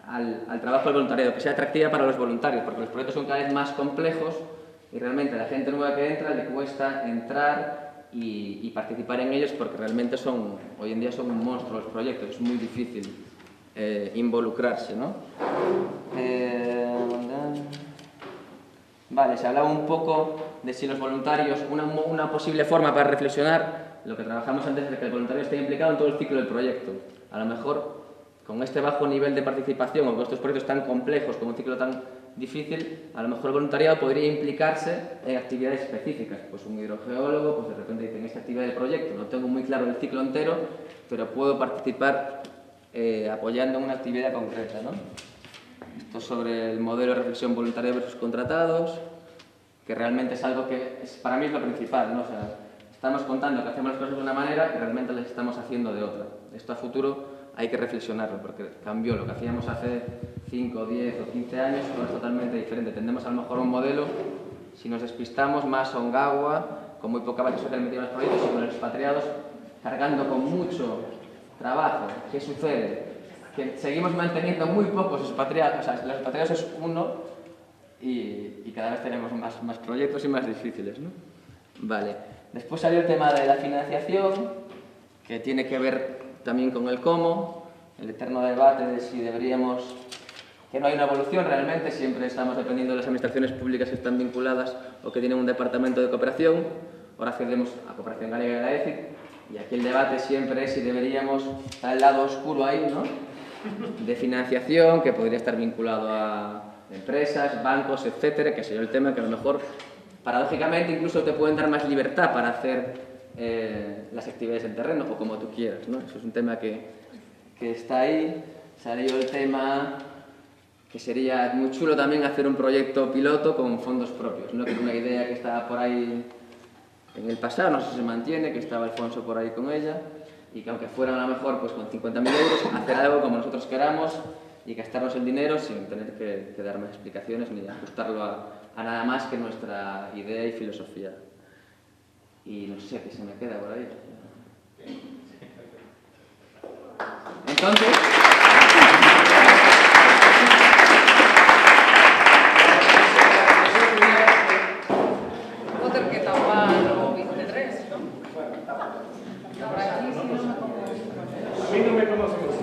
al trabajo del voluntariado, que sea atractiva para los voluntarios, porque los proyectos son cada vez más complejos y realmente a la gente nueva que entra le cuesta entrar y participar en ellos, porque realmente hoy en día son un monstruo los proyectos, es muy difícil involucrarse, ¿no? Vale, se hablaba un poco de si los voluntarios, una posible forma para reflexionar, lo que trabajamos antes es de que el voluntario esté implicado en todo el ciclo del proyecto. A lo mejor con este bajo nivel de participación o con estos proyectos tan complejos, con un ciclo tan difícil, a lo mejor el voluntariado podría implicarse en actividades específicas. Pues un hidrogeólogo, pues de repente dice, en esta actividad del proyecto no tengo muy claro el ciclo entero, pero puedo participar apoyando en una actividad concreta, ¿no? Esto sobre el modelo de reflexión voluntaria versus contratados, que realmente es algo que para mí es lo principal, ¿no? O sea, estamos contando que hacemos las cosas de una manera y realmente las estamos haciendo de otra. Esto a futuro hay que reflexionarlo, porque cambió lo que hacíamos hace 5, 10 o 15 años, ahora es totalmente diferente. Tendemos a lo mejor un modelo, si nos despistamos, más Ongawa, con muy poca base social metida en los proyectos, y con los expatriados cargando con mucho trabajo. ¿Qué sucede? Que seguimos manteniendo muy pocos expatriados, o sea, los expatriados es uno y cada vez tenemos más proyectos y más difíciles, ¿no? Vale. Después salió el tema de la financiación, que tiene que ver también con el cómo, el eterno debate de si deberíamos, que no hay una evolución realmente, siempre estamos dependiendo de las administraciones públicas que están vinculadas o que tienen un departamento de cooperación. Ahora accedemos a Cooperación Galega y a la EFIC, y aquí el debate siempre es si deberíamos estar al lado oscuro ahí, ¿no?, de financiación, que podría estar vinculado a empresas, bancos, etcétera, que sería el tema que a lo mejor, paradójicamente, incluso te pueden dar más libertad para hacer las actividades en terreno o como tú quieras, ¿no? Eso es un tema que está ahí. Salió el tema que sería muy chulo también hacer un proyecto piloto con fondos propios, ¿no? Que es una idea que estaba por ahí en el pasado, no sé si se mantiene, que estaba Alfonso por ahí con ella, y que aunque fueran a lo mejor pues, con 50.000 euros, hacer algo como nosotros queramos y gastarnos el dinero sin tener que dar más explicaciones ni ajustarlo a nada más que nuestra idea y filosofía. Y no sé qué se me queda por ahí. Entonces... Vou ter que tapar o 23, ¿no? A mí no me conocen los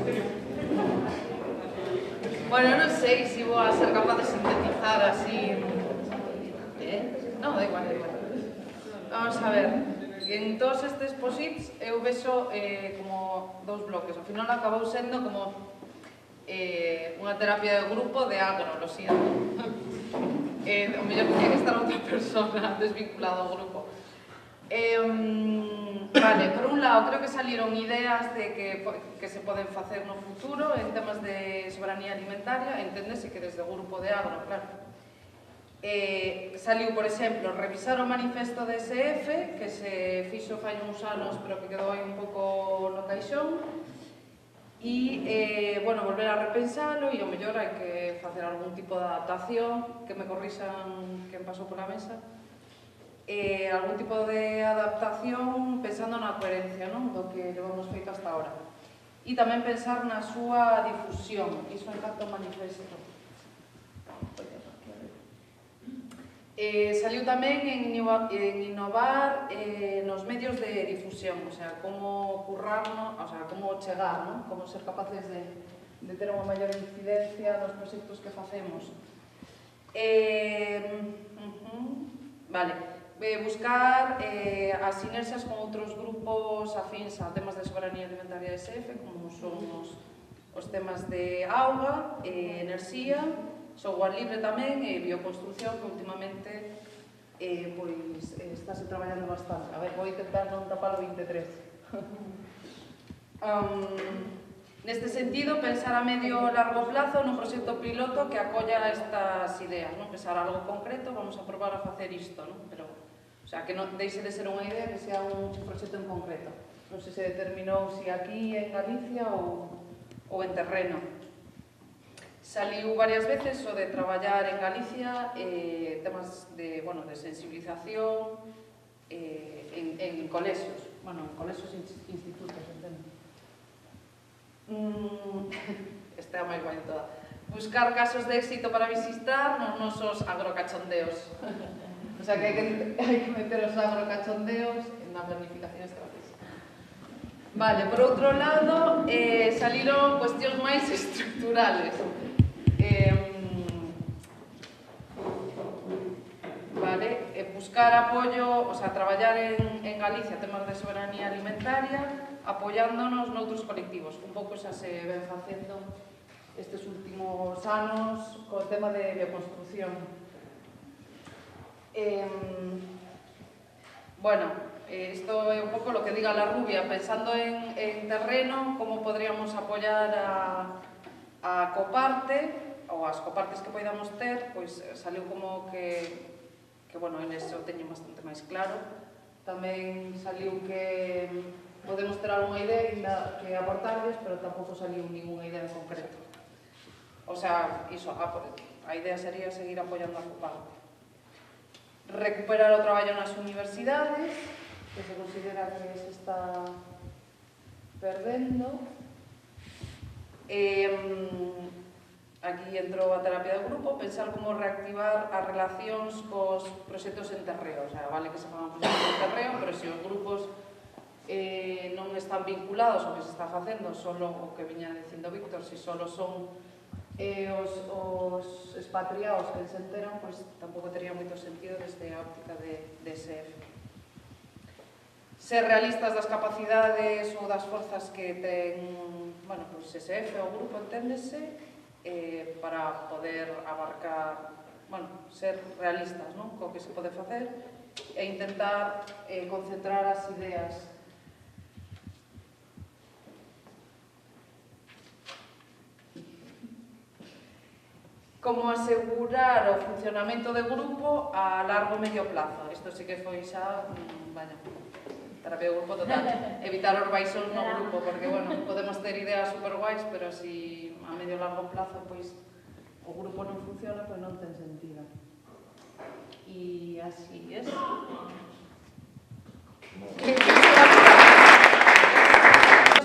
Bueno, non sei se vou a ser capaz de sintetizar así... No, da igual, da igual. Vamos a ver. En todos estes posits eu vexo como dous bloques. Ao final acabou sendo como unha terapia de grupo de agro, lo siento. O mellor tenía que estar outra persona desvinculada ao grupo. Vale, por un lado, creo que saliron ideas de que se poden facer no futuro en temas de soberanía alimentaria, enténdese que desde o grupo de agro, claro. Saliu, por exemplo, revisar o manifesto de SF, que se fixo fai uns anos, pero que quedou aí un pouco no caixón, e, bueno, volver a repensalo, e ao mellor hai que facer algún tipo de adaptación, que me corrixan quen pasou pola mesa, algún tipo de adaptación pensando na coherencia, non? Do que levamos feito hasta ahora. E tamén pensar na súa difusión, iso en canto manifesto. Saliu tamén en innovar nos medios de difusión, o sea, como currarnos, o sea, como chegar, ¿no? Como ser capaces de ter unha maior incidencia nos proxectos que facemos. Vale, buscar as sinerxias con outros grupos afíns a temas de soberanía alimentaria de SF, como son os temas de auga, enerxía, software libre tamén e bioconstrucción, que últimamente estáse traballando bastante. A ver, vou intentar non tapar o 23. Neste sentido, pensar a medio e largo plazo nun proxecto piloto que acolla estas ideas, non? Pensar algo concreto, vamos a probar a facer isto, non? Pero, o sea, que non deixe de ser unha idea, que sea un proxecto en concreto. Non sei se determinou se aquí en Galicia ou en terreno. Saliu varias veces o de traballar en Galicia temas de sensibilización en colexios, bueno, en colexios e institutos, entendo. Esta é a máis guai de toda. Buscar casos de éxito para visitar nos nosos agrocachondeos. O sea que hai que meter os agrocachondeos na planificación estratégica. Vale, por outro lado, saliron cuestións máis estructurales. Buscar apoio, o sea, traballar en Galicia temas de soberanía alimentaria, apoiándonos noutros colectivos. Un pouco xa se ven facendo estes últimos anos co tema de bioconstrucción. Bueno, isto é un pouco lo que diga la Rubia, pensando en terreno, como podríamos apoiar a Coparte, ou as copartes que poidamos ter, pois saliu como que bueno, en eso teño bastante máis claro. Tamén saliu que podemos ter algunha idea que aportarles, pero tampouco saliu ninguna idea en concreto. O sea, iso, a idea sería seguir apoiando a Coparte. Recuperar o traballo nas universidades, que se considera que se está perdendo. Aquí entrou a terapia de grupo, pensar como reactivar as relacións cos proxectos en terreo. O sea, vale que se fagan proxectos en terreo, pero se os grupos non están vinculados ao que se está facendo, solo o que viña dicindo Víctor, se solo son os expatriados que se enteran, pois tampouco tería moito sentido desde a óptica de SF. Ser realistas das capacidades ou das forzas que ten, bueno, pois SF ou grupo, enténdese, para poder abarcar, bueno, ser realistas, non? Co que se pode facer e intentar concentrar as ideas. como asegurar o funcionamento de grupo a largo e medio plazo. Isto sí que foi xa, terapia de grupo total. Evitar os baixos no grupo, porque, bueno, podemos ter ideas super guais, pero si a medio e largo plazo, pois, o grupo non funciona, pois non ten sentido. E así es.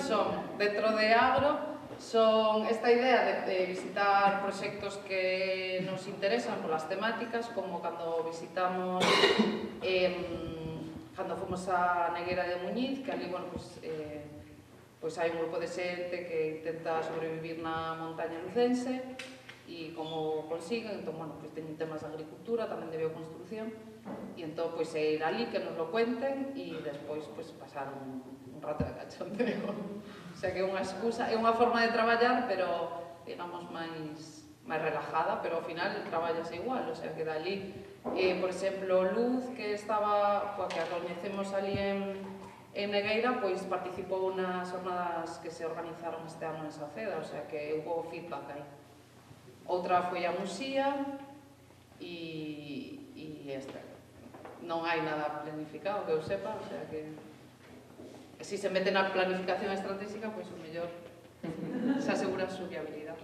Son, dentro de Agro, son esta idea de visitar proxectos que nos interesan polas temáticas, como cando visitamos, cando fomos a Negueira de Muñiz, que ali, bueno, pois hai un grupo de xente que intenta sobrevivir na montaña lucense, e como consiguen, entón, bueno, pois teñen temas de agricultura, tamén de bioconstrucción, e entón, pois, é ir ali, que nos lo cuenten, e despois, pois, pasar un rato de cachondeo. O sea, que é unha excusa, é unha forma de traballar, pero, digamos, máis relajada, pero ao final traballas igual, o sea, que dali, por exemplo, Luz, que estaba, que a coñecemos ali en Negueira, pois participou nas jornadas que se organizaron este ano en Saceda, o sea, que hubo feedback aí. Outra foi a Muxía, e esta. Non hai nada planificado, que eu sepa, o sea que... Si se mete na planificación estratégica, pois o mellor se asegura a súa viabilidade.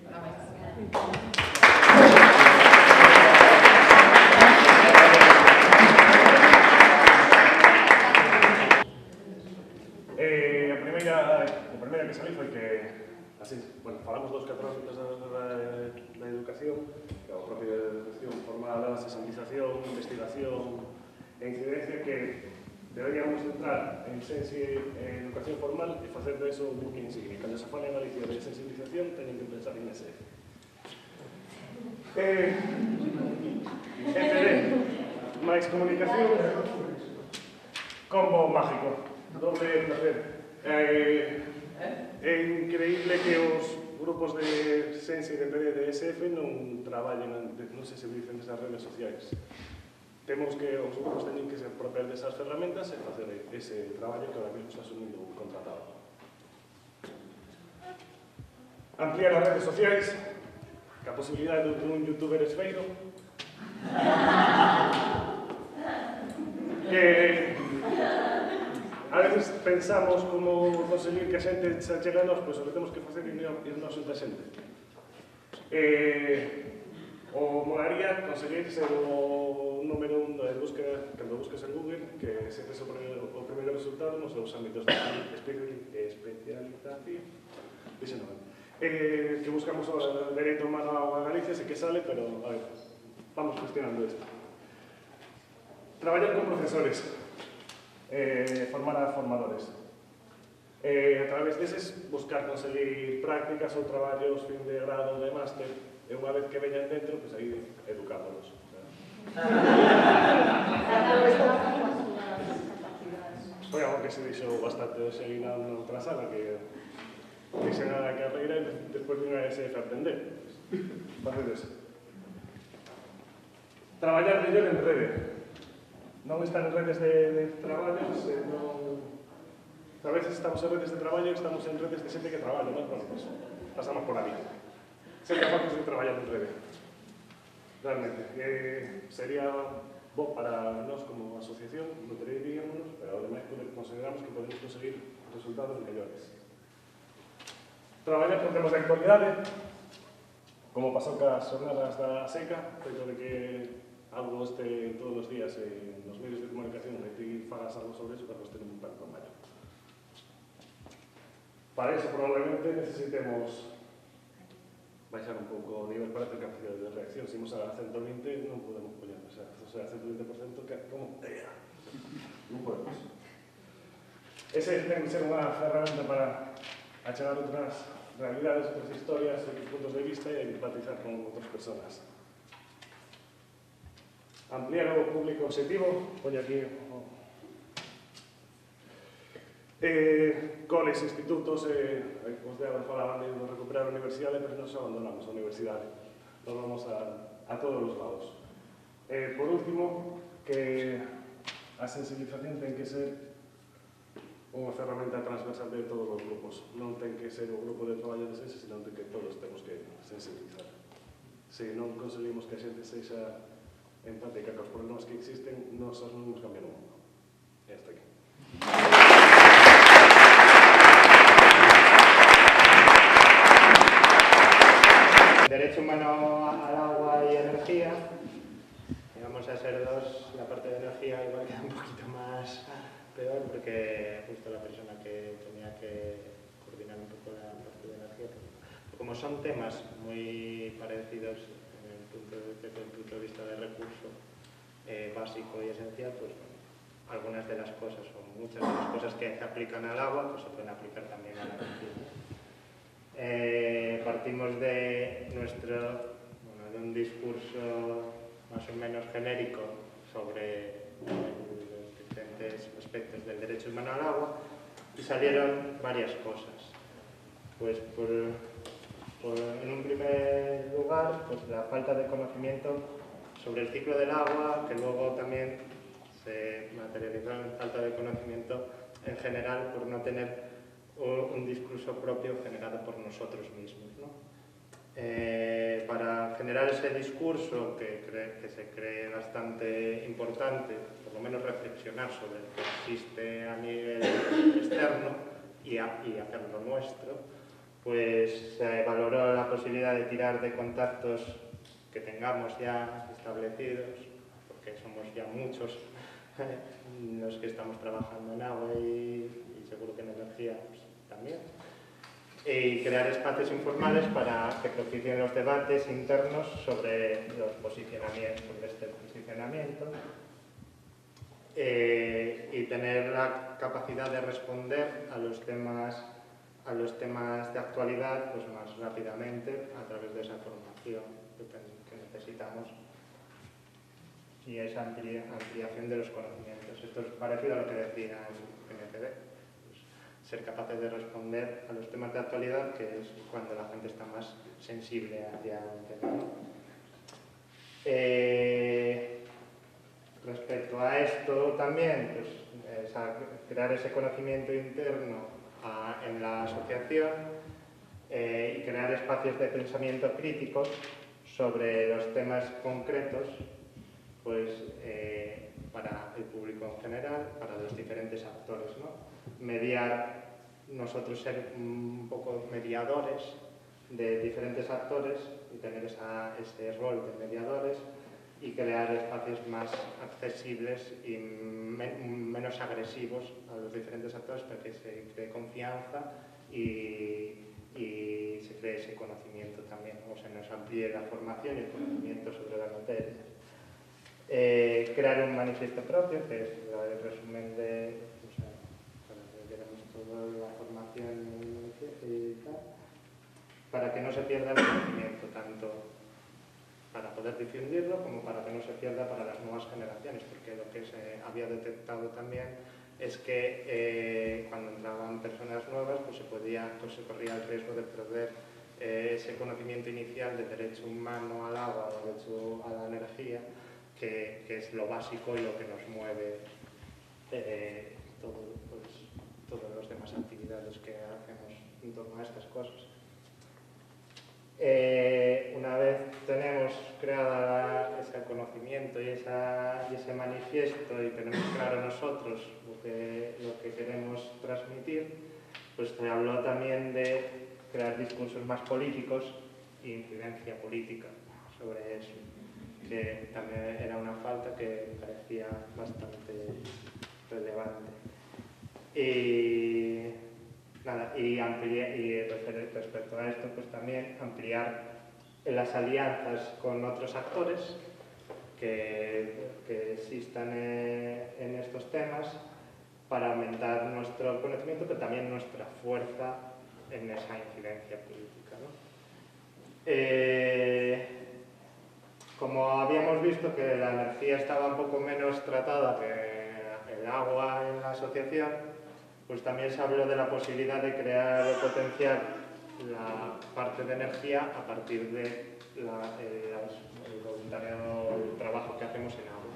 Nada máis. A primeira que salí foi que, así, bueno, falamos dos catrónicos da educación, que é o propio de educación formal, a sensibilización, investigación e incidencia, que deberíamos entrar en educación formal e facer de eso un buque insignia. Cando se fala en Galicia de sensibilización, teñen que pensar en ese. EPD, máis comunicación, combo mágico, doble placer. É increíble que os grupos de Sense, de EPD e de SF non traballen, non se sensibilicen desas redes sociais. Temos que os grupos teñen que se apropiar desas ferramentas e facer ese traballo que ahora mesmo está asumindo un contratado. Ampliar as redes sociais, que a posibilidade de un youtuber esfeiro. A veces pensamos como conseguir que a xente se achegue a nós, pois o que temos que facer é irnos entre a xente. O molaría conseguir ser o número 1 de búsqueda, cando busques en Google, que sempre é o primeiro resultado nos seus ámbitos de especialización. Dixe non. Que buscamos o dereito humano a Galicia, sei que sale, pero, a ver, vamos gestionando isto. Traballar con profesores, formar a formadores. A través deses, buscar conseguir prácticas ou traballos fin de grado de máster, e unha vez que veñan dentro, pois aí educámonos. Foi algo que se dixo bastante hoxe aí na outra sala, que dixen a carreira e despois vin a SF a aprender. Facer eso. Traballar mellor en rede. Non estar en redes de traballo, senón... A veces estamos en redes de traballo e estamos en redes de xente que traballa, non? Bueno, pues pasamos por ali. Ser capaces de traballar en rede. Realmente. Sería bo para nós como asociación, nutriríamos, pero ademais consideramos que podemos conseguir resultados mellores. Traballar con temas de actualidade, como pasou cas jornadas da seca, feito de que algo este todos os días nos medios de comunicación e ti fagas algo sobre eso para ter un impacto maior. Para eso probablemente necesitemos baixar un pouco o nivel para ter capacidade de reacción. Se imos a 120 non podemos poñer, o sea, a 120% como... Non podemos. Ese ten que ser unha ferramenta para achegar outras realidades, outras historias, outros puntos de vista e empatizar con outras personas. Ampliar o público objetivo, poño aquí coles, institutos, os de agora falaban de recuperar a universidade, pero non abandonamos a universidade, nos vamos a todos os lados. Por último, que a sensibilización ten que ser unha ferramenta transversal de todos os grupos. Non ten que ser o grupo de traballo de ese, senón de que todos temos que sensibilizar. Se non conseguimos que a xente sexa empática cos problemas que existen, nós non nos cambiar o mundo. E hasta aquí. Derecho humano al agua y energía. Y vamos a ser dos. La parte de energía igual queda un poquito más peor porque justo la persona que tenía que coordinar un poco la parte de energía. Como son temas muy parecidos desde el punto de vista de recurso básico y esencial, pues bueno, algunas de las cosas o muchas de las cosas que se aplican al agua pues se pueden aplicar también a la energía. Partimos de de un discurso más o menos genérico sobre los diferentes aspectos del derecho humano al agua y salieron varias cosas. Pues en un primer lugar, pues la falta de conocimiento sobre el ciclo del agua, que luego también se materializó en falta de conocimiento en general por no tener un discurso propio generado por nosotros mismos, ¿no? Para generar ese discurso que se cree bastante importante, por lo menos reflexionar sobre lo que existe a nivel externo y hacerlo nuestro, pues se valoró la posibilidad de tirar de contactos que tengamos ya establecidos, porque somos ya muchos los que estamos trabajando en agua y seguro que en energía pues, también. Y crear espacios informales para que propicien los debates internos sobre los posicionamientos, sobre este posicionamiento, y tener la capacidad de responder a los temas de actualidad pues más rápidamente a través de esa formación que necesitamos y esa ampliación de los conocimientos. Esto es parecido a lo que decía el PNCD, pues, ser capaces de responder a los temas de actualidad, que es cuando la gente está más sensible hacia un tema. Respecto a esto también, pues, crear ese conocimiento interno en la asociación y crear espacios de pensamiento crítico sobre los temas concretos, pues para el público en general, para los diferentes actores, ¿no? Mediar, nosotros ser un poco mediadores de diferentes actores y tener ese rol de mediadores y crear espacios más accesibles y menos agresivos a los diferentes actores para que se cree confianza y se cree ese conocimiento también, o se nos amplíe la formación y el conocimiento sobre la materia. Crear un manifiesto propio, que es el resumen de, para que queramos toda la formación y tal, para que no se pierda el conocimiento, tanto para poder difundirlo como para que no se pierda para las nuevas generaciones, porque lo que se había detectado también es que cuando entraban personas nuevas pues se corría el riesgo de perder ese conocimiento inicial de derecho humano al agua o derecho a la energía, que es lo básico y lo que nos mueve todas las demás actividades que hacemos en torno a estas cosas. Una vez tenemos creado ese conocimiento y ese manifiesto y tenemos claro nosotros lo que queremos transmitir, pues se habló también de crear discursos más políticos e incidencia política sobre eso, que también era una falta que me parecía bastante relevante. Y respecto a esto, pues también ampliar las alianzas con otros actores que existan en estos temas para aumentar nuestro conocimiento, pero también nuestra fuerza en esa incidencia política, ¿no? Como habíamos visto que la energía estaba un poco menos tratada que el agua en la asociación, pues también se habló de la posibilidad de crear o potenciar la parte de energía a partir de el voluntariado, el trabajo que hacemos en agua.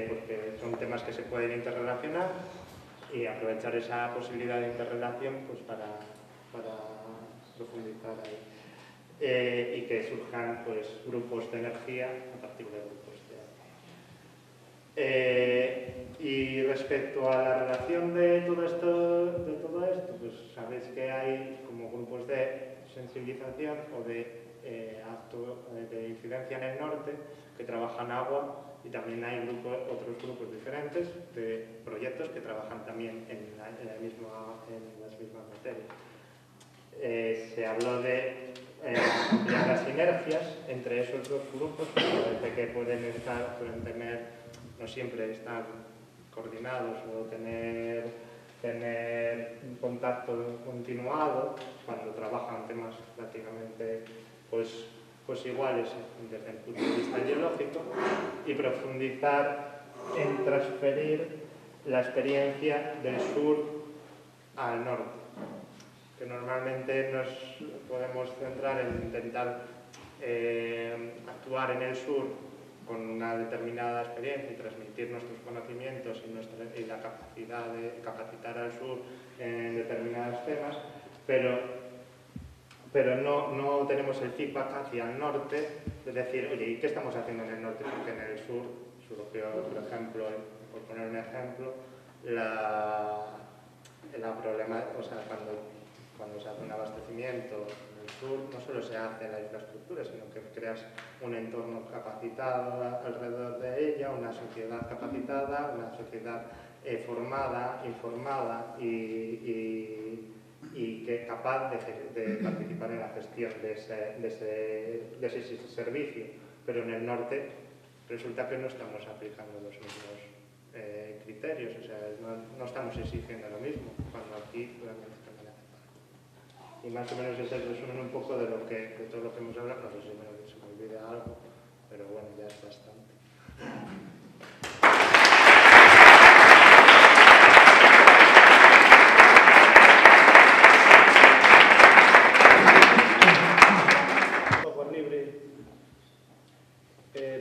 Porque son temas que se pueden interrelacionar y aprovechar esa posibilidad de interrelación pues, para profundizar ahí. Y que surjan pues, grupos de energía a partir de grupos de y respecto a la relación de todo esto, pues sabéis que hay como grupos de sensibilización o de incidencia en el norte que trabajan agua, y también hay otros grupos diferentes de proyectos que trabajan también en las mismas materias. Se habló de ampliar las sinergias entre esos dos grupos, desde que pueden tener, no siempre estar coordinados o tener un contacto continuado cuando trabajan temas prácticamente pues iguales desde el punto de vista ideológico, y profundizar en transferir la experiencia del sur al norte, que normalmente nos podemos centrar en intentar actuar en el sur con una determinada experiencia y transmitir nuestros conocimientos y la capacidad de capacitar al sur en determinados temas, pero no tenemos el feedback hacia el norte, de decir, oye, ¿y qué estamos haciendo en el norte? Porque en el sur, por ejemplo, por poner un ejemplo, o sea, cuando se hace un abastecimiento en el sur, no solo se hace la infraestructura, sino que creas un entorno capacitado alrededor de ella, una sociedad capacitada, una sociedad formada, informada y que capaz de participar en la gestión de ese servicio. Pero en el norte resulta que no estamos aplicando los mismos criterios, o sea, no estamos exigiendo lo mismo, cuando aquí realmente también hace falta. Y más o menos es el resumen un poco de todo lo que hemos hablado. No sé si se me olvida algo, pero bueno, ya es bastante.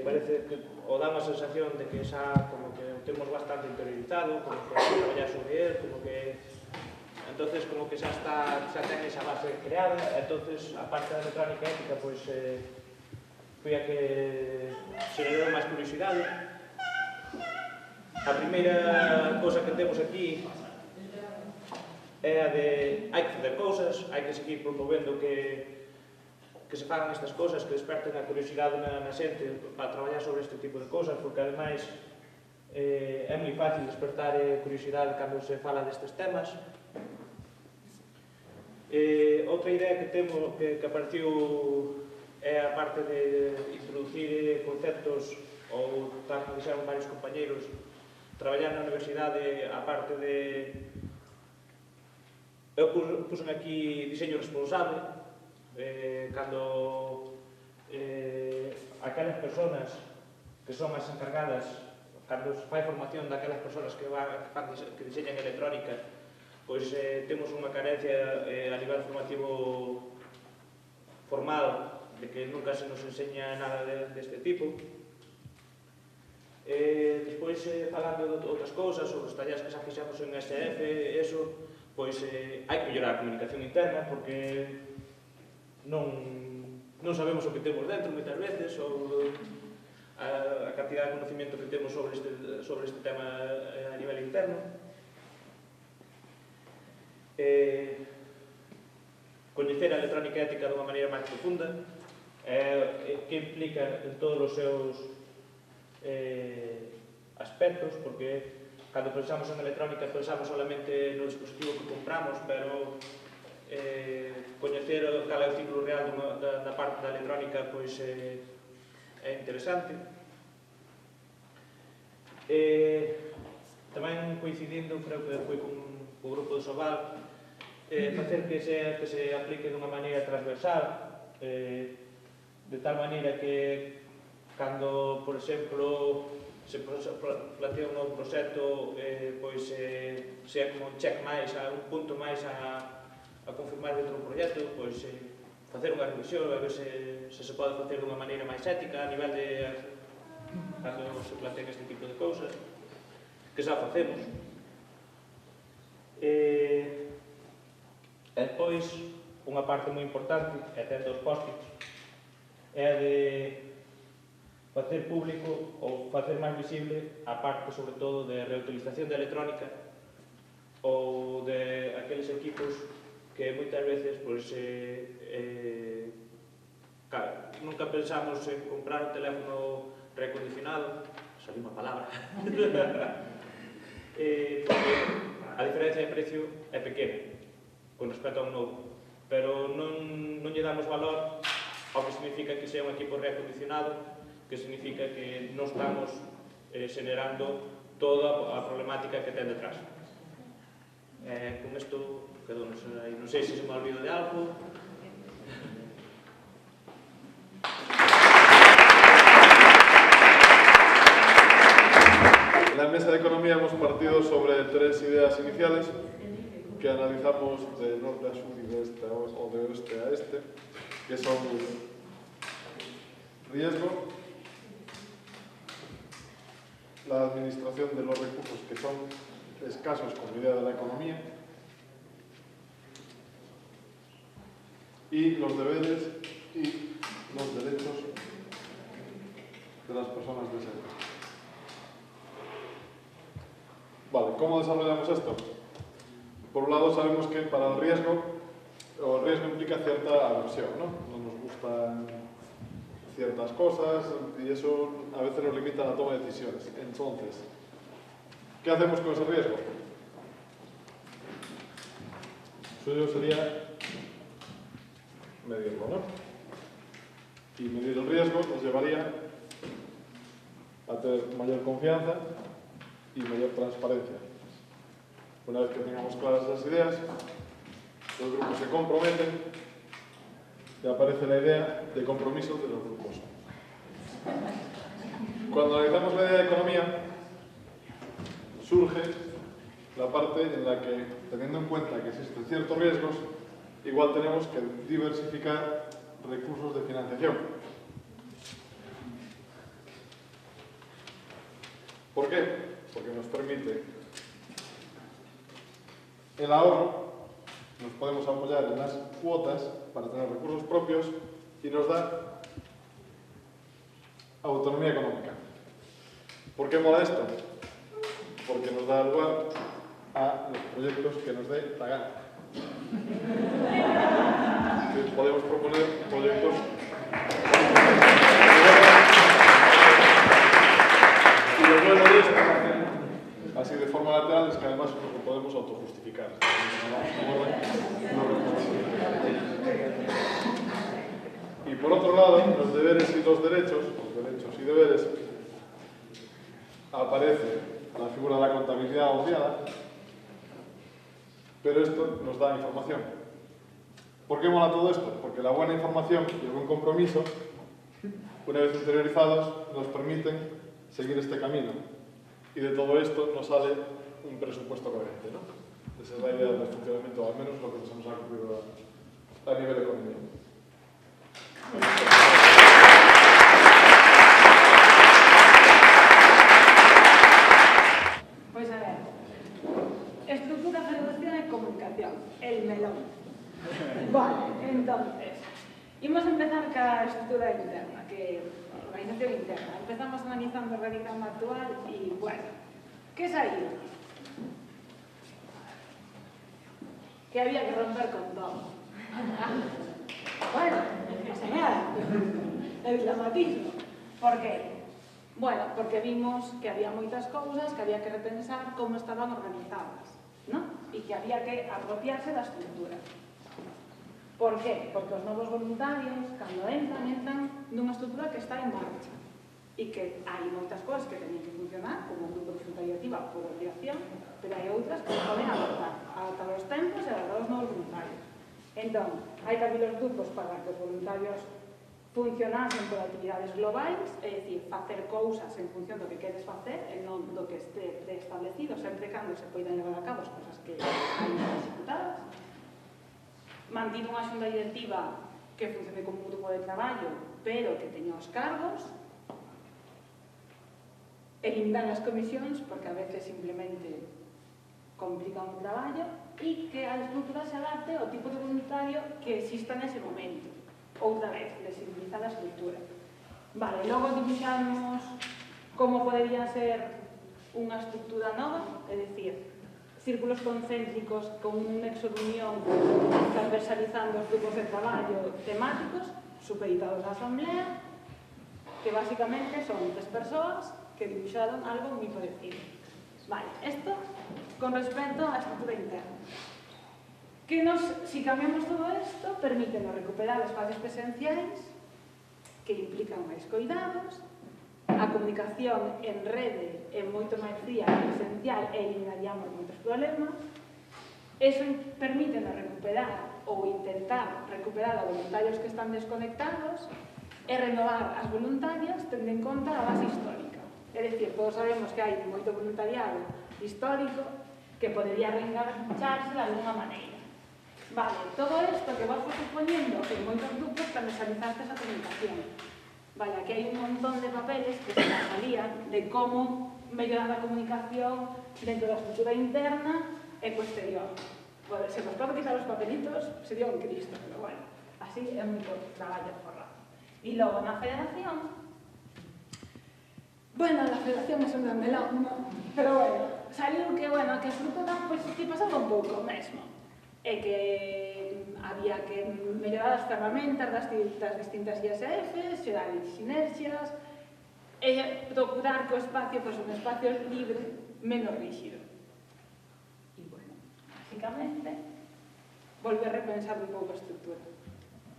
Parece que o dá unha sensación de que xa como que o temos bastante interiorizado, como que traballar sobre él, como que entonces como que xa ten esa base creada, entonces a parte da electrónica ética pois foi a que se le deu máis curiosidade. A primeira cosa que temos aquí é a de hai que facer cousas, hai que seguir promovendo que se fagan estas cousas, que desperten a curiosidade na xente para traballar sobre este tipo de cousas, porque ademais é moi fácil despertar curiosidade cando se fala destes temas. Outra idea que temos que apareceu é a parte de introducir conceptos, ou tal como dixeron varios compañeros, traballar na universidade a parte de... Eu puxen aquí diseño responsable, cando aquelas persoas que son as encargadas, cando se fai formación daquelas persoas que diseñan electrónica, pois temos unha carencia a nivel formativo formal de que nunca se nos enseña nada deste tipo. Despois, falando de outras cousas, sobre os talleres que xa fixemos en SF, eso, pois hai que mellorar a comunicación interna, porque non sabemos o que temos dentro moitas veces, ou a cantidad de conocimiento que temos sobre este tema a nivel interno. Coñecer a electrónica ética dunha maneira máis profunda, que implica en todos os seus aspectos, porque cando pensamos en electrónica pensamos solamente no dispositivo que compramos, pero coñecer cal é o ciclo real da parte da electrónica pois é interesante. Tamén coincidindo, creo que foi con o grupo de Sobal, facer que se aplique dunha maneira transversal, de tal maneira que cando, por exemplo, se plantea un novo proxecto, pois sea como un check máis, un punto máis a confirmar dentro do proxecto, pois facer unha revisión, a ver se pode facer dunha maneira máis ética a nivel de cando se plantean este tipo de cousas, que xa facemos. E depois, unha parte moi importante, e ten dos post-its, é a de facer público ou facer máis visible a parte, sobre todo, de reutilización de electrónica ou de aqueles equipos que moitas veces, pois, claro, nunca pensamos en comprar un teléfono reacondicionado, salí unha palabra, porque a diferencia de precio é pequena con respecto a un novo, pero non lle damos valor ao que significa que sea un equipo reacondicionado, que significa que non estamos xenerando toda a problemática que ten detrás. Con isto, non sei se me olvido de algo. En la mesa de economía hemos partido sobre 3 ideas iniciales que analizamos de norte a sur y de este a oeste, o de oeste a este, que son riesgo, la administración de los recursos que son escasos como idea de la economía y los deberes y los derechos de las personas de ese grupo. Vale, ¿cómo desarrollamos esto? Por un lado sabemos que para el riesgo implica cierta aversión, ¿no? No nos gustan ciertas cosas y eso a veces nos limita la toma de decisiones. Entonces, ¿qué hacemos con ese riesgo? Suyo sería medirlo, ¿no? Y medir el riesgo nos llevaría a tener mayor confianza y mayor transparencia. Una vez que tengamos claras esas ideas, los grupos se comprometen y aparece la idea de compromiso de los grupos. Cuando analizamos la idea de economía, surge la parte en la que, teniendo en cuenta que existen ciertos riesgos, igual tenemos que diversificar recursos de financiación. ¿Por qué? Porque nos permite el ahorro, nos podemos apoyar en las cuotas para tener recursos propios y nos da autonomía económica. ¿Por qué mola esto? Porque nos da lugar a los proyectos que nos dé la gana. Podemos proponer proyectos y lo bueno de esto, así de forma lateral, es que además nos lo podemos autojustificar. Y por otro lado, los deberes y los derechos y deberes, aparece la figura de la contabilidad obviada, pero esto nos da información. ¿Por qué mola todo esto? Porque la buena información y el buen compromiso, una vez interiorizados, nos permiten seguir este camino. Y de todo esto nos sale un presupuesto coherente, ¿no? Esa es la idea del funcionamiento, al menos lo que nos ha ocurrido a nivel económico. Pois a ver, estructura, producción e comunicación, el melón. Vale, entonces, imos empezar ca estructura interna, que organización interna. Empezamos analizando o organigrama actual e, bueno, que saiu? Que había que romper con todo. Bueno, señala, el dramatismo. Por qué? Bueno, porque vimos que había moitas cousas que había que repensar como estaban organizadas, ¿no? E que había que apropiarse da estructura. Por qué? Porque os novos voluntarios, cando entran nunha estructura que está en marcha e que hai moitas cousas que teñen que funcionar, como un grupo de voluntariado activa por obligación, pero hai outras que se poden adaptar os tempos e adaptar os novos voluntarios. Entón, hai que abrir os grupos para que os voluntarios funcionasen por actividades globais, é dicir, facer cousas en función do que queres facer e non do que este preestablecido, sempre cando se poidan levar a cabo as cousas que hai executadas. Mantiene unha xunta directiva que funcione como un grupo de traballo, pero que teña os cargos. Eliminar as comisións, porque a veces simplemente complican o traballo e que a estrutura se adapte ao tipo de voluntario que exista nese momento. Outra vez, flexibilizar a estrutura. Vale, logo dibuixamos como podería ser unha estrutura nova, é dicir, círculos concéntricos con un nexo de unión transversalizando os grupos de traballo temáticos supeditados á asamblea, que basicamente son 3 persoas que dibuixaron algo moi parecido. Vale, isto con respecto á estrutura interna. Que si cambiamos todo isto, permítenos recuperar espacios presenciais que implican máis cuidados, a comunicación en rede é moito máis fría e presencial e eliminaríamos moitos problemas. Eso permítenos recuperar ou intentar recuperar a voluntarios que están desconectados e renovar as voluntarias tendo en conta a base histórica. É dicir, todos sabemos que hai moito voluntariado histórico que podería reengancharse de alguna maneira. Vale, todo isto que vos fos supoñendo que en moitos grupos transversalizaste esa comunicación. Vale, aquí hai un montón de papeles que se salían de como mellorar a comunicación dentro da estrutura interna e posterior. Se nos pode quitar os papelitos, sería un Cristo, pero bueno, así é moito traballo forrado. E logo na federación, bueno, na federación é un gran melón, ¿no? Pero bueno, saliu que, bueno, que a estrutura, pois, que pasaba un pouco mesmo. E que había que mellorar as ferramentas das distintas ISFs, xerar sinerxias e procurar que o espacio fosse un espacio libre, menos rígido. E, bueno, básicamente, volver a repensar un pouco a estrutura.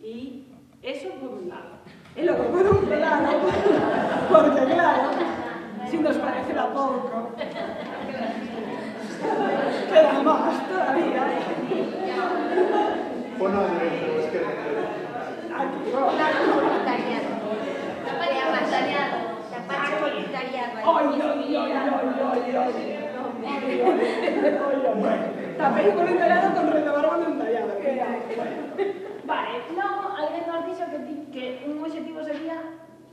E eso por un lado. E logo por outro lado, porque claro, si nos parecera pouco, queda máis todavía. Bueno, pero es que... Aquí, Voluntariado. Tapache voluntariado. Tapache voluntariado con renovar voluntariado. Vale, logo, alguén nos dixo que un objetivo sería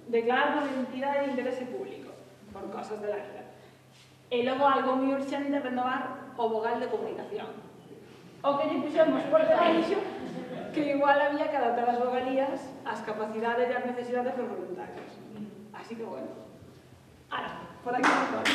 declarar por identidade de interese público, por cosas de la vida. E logo algo moi urxente renovar o vogal de comunicación. O que lle puxemos por debaixo que igual había que adaptar as vogalías ás capacidades e ás necesidades dos voluntarios. Así que, bueno, ahora, por aquí vamos.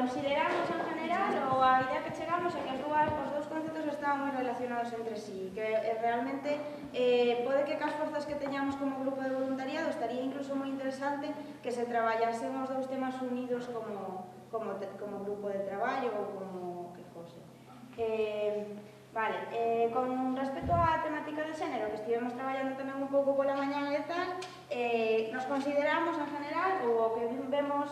Consideramos en general, ou a idea que chegamos é que os dous conceptos estaban moi relacionados entre sí, que realmente pode que cas forzas que teñamos como grupo de voluntariado estaría incluso moi interesante que se traballasen os dous temas unidos como grupo de traballo ou como que fose. Vale, con respecto á temática de xénero, que estivemos traballando tamén un pouco pola mañá e tal, nos consideramos en general, ou o que vemos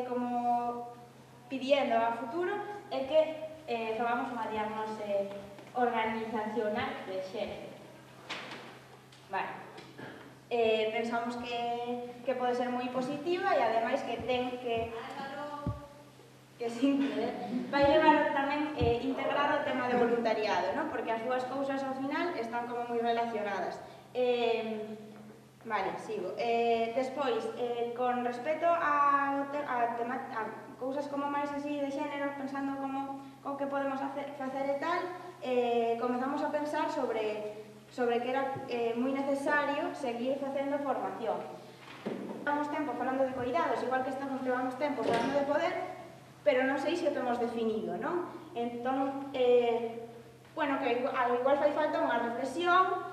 como pidiendo a futuro é que fagamos unha diagnose organizacional de xénero. Vale. Pensamos que pode ser moi positiva e ademais que ten que vai levar tamén integrar o tema de voluntariado, ¿no? Porque as dúas cousas ao final están como moi relacionadas. Vale, sigo. Despois, con respecto a cousas como máis así de xénero, pensando como o que podemos facer e tal, comezamos a pensar sobre que era moi necesario seguir facendo formación. Levamos tempo falando de cuidados, igual que levamos tempo falando de poder, pero non sei se o temos definido, non? Entón, bueno, que igual fai falta unha reflexión,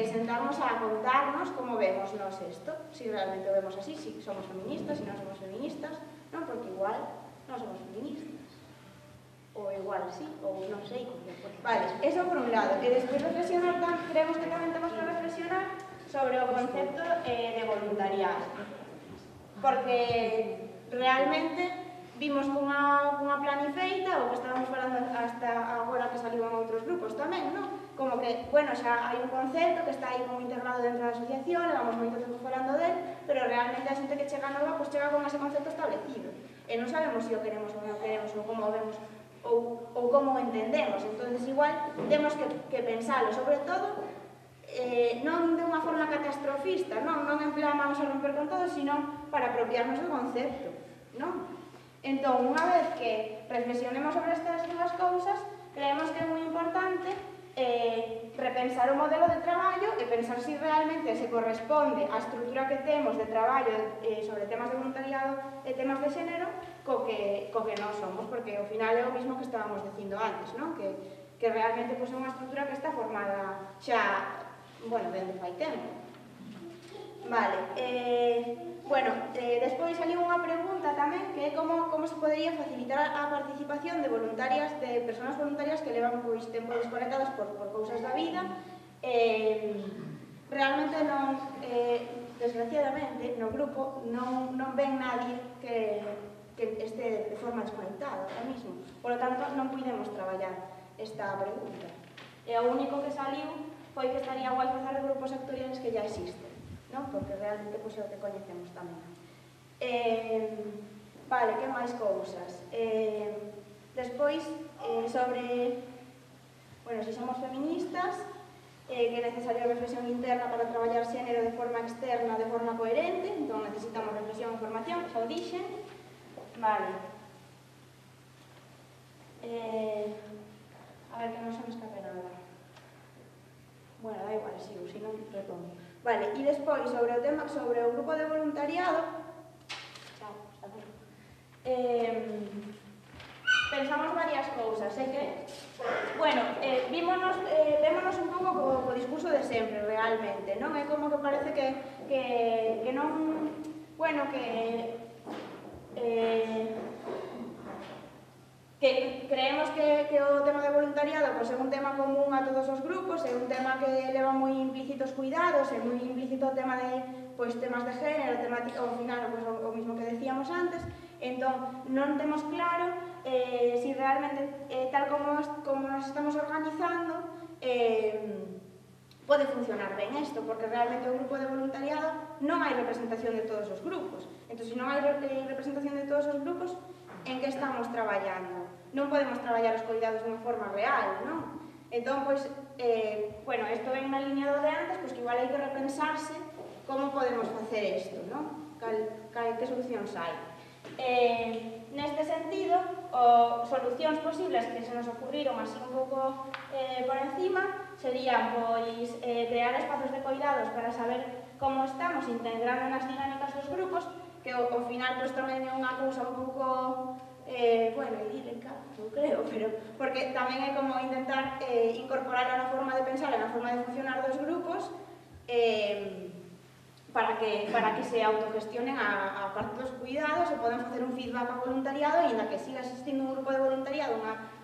sentarnos a contarnos como vemos nos isto, si realmente o vemos así, si somos feministas, si non somos feministas, non? Porque igual non somos feministas, ou igual sí, ou non sei. Vale, eso por un lado, e despois reflexionar, creemos que tamén temos que reflexionar sobre o concepto de voluntariado, porque realmente vimos cunha planifeita, o que estábamos falando hasta agora que saliu en outros grupos tamén, non? Como que, bueno, xa hai un concepto que está aí como integrado dentro da asociación, levamos moito tempo falando del, pero realmente a xente que chega nova, pois chega con ese concepto establecido. E non sabemos se o queremos ou non o queremos, ou como o vemos, ou como o entendemos. Entón, igual, temos que pensalo, sobre todo, non de unha forma catastrofista, non en plan vamos a romper con todo, sino para apropiarnos do concepto, non? Entón, unha vez que reflexionemos sobre estas dúas cousas, creemos que é moi importante repensar o modelo de traballo e pensar se realmente se corresponde á estrutura que temos de traballo sobre temas de voluntariado e temas de xénero co que non somos, porque ao final é o mismo que estábamos dicindo antes, non? Que realmente é unha estrutura que está formada xa, bueno, dende fai tempo. Vale, despois saliu unha pregunta tamén que é como se podería facilitar a participación de voluntarias, de persoas voluntarias que levan tempo desconectadas por cousas da vida. Realmente non, desgraciadamente, no grupo non ven nadie que este de forma desconectada ahora mismo. Por lo tanto, non puidemos traballar esta pregunta. E o único que saliu foi que estaría guai facer grupos sectoriales que ya existen, non? Porque realmente é o que coñecemos tamén. Vale, que máis cousas? Despois, sobre, bueno, se somos feministas, que é necesaria reflexión interna para traballar xénero de forma externa, de forma coherente, entón necesitamos reflexión e formación, xa o dixen. Vale. A ver, que non se me escape nada. Bueno, da igual, sigo, se non retomo. Vale, e despois, sobre o tema, sobre o grupo de voluntariado, pensamos varias cousas, que, bueno, vémonos un pouco co discurso de sempre, realmente, non? É como que parece que non, bueno, que creemos que o tema de voluntariado é un tema común a todos os grupos, é un tema que leva moi implícitos cuidados, é moi implícito o tema de temas de género, ao final o mismo que decíamos antes. Entón, non temos claro se realmente, tal como nos estamos organizando, pode funcionar ben isto, porque realmente o grupo de voluntariado non hai representación de todos os grupos. Entón, se non hai representación de todos os grupos, en que estamos traballando? Non podemos traballar os cuidados dunha forma real, non? Entón, bueno, isto ven na liña do de antes, que igual hai que repensarse como podemos facer isto, non? Que solucións hai? Neste sentido, solucións posibles que se nos ocurriron así un pouco por encima serían, crear espacios de cuidados para saber como estamos integrando nas dinámicas dos grupos, que ao final tamén é unha cousa un pouco, bueno, idílica, non creo, pero porque tamén é como intentar incorporar na forma de pensar e na forma de funcionar dos grupos para que se autogestionen a parte dos cuidados e poden facer un feedback ao voluntariado e ainda que siga existindo un grupo de voluntariado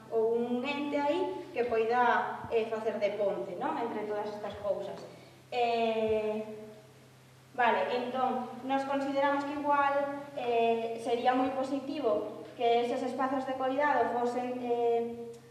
ou un ente aí que poida facer de ponte, non? Entre todas estas cousas. Vale, entón, nos consideramos que igual sería moi positivo que eses espazos de cuidado fosen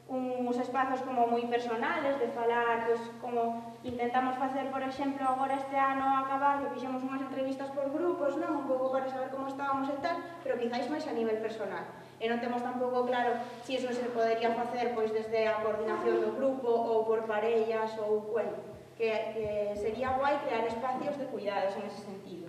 uns espazos como moi personales, de falar, como intentamos facer, por exemplo, agora este ano a acabar, que fixemos unhas entrevistas por grupos, non? Un pouco para saber como estábamos e tal, pero quizáis máis a nivel personal. E non temos tampouco claro se iso se podería facer desde a coordinación do grupo ou por parellas ou, bueno, que sería guai crear espacios de cuidados en ese sentido.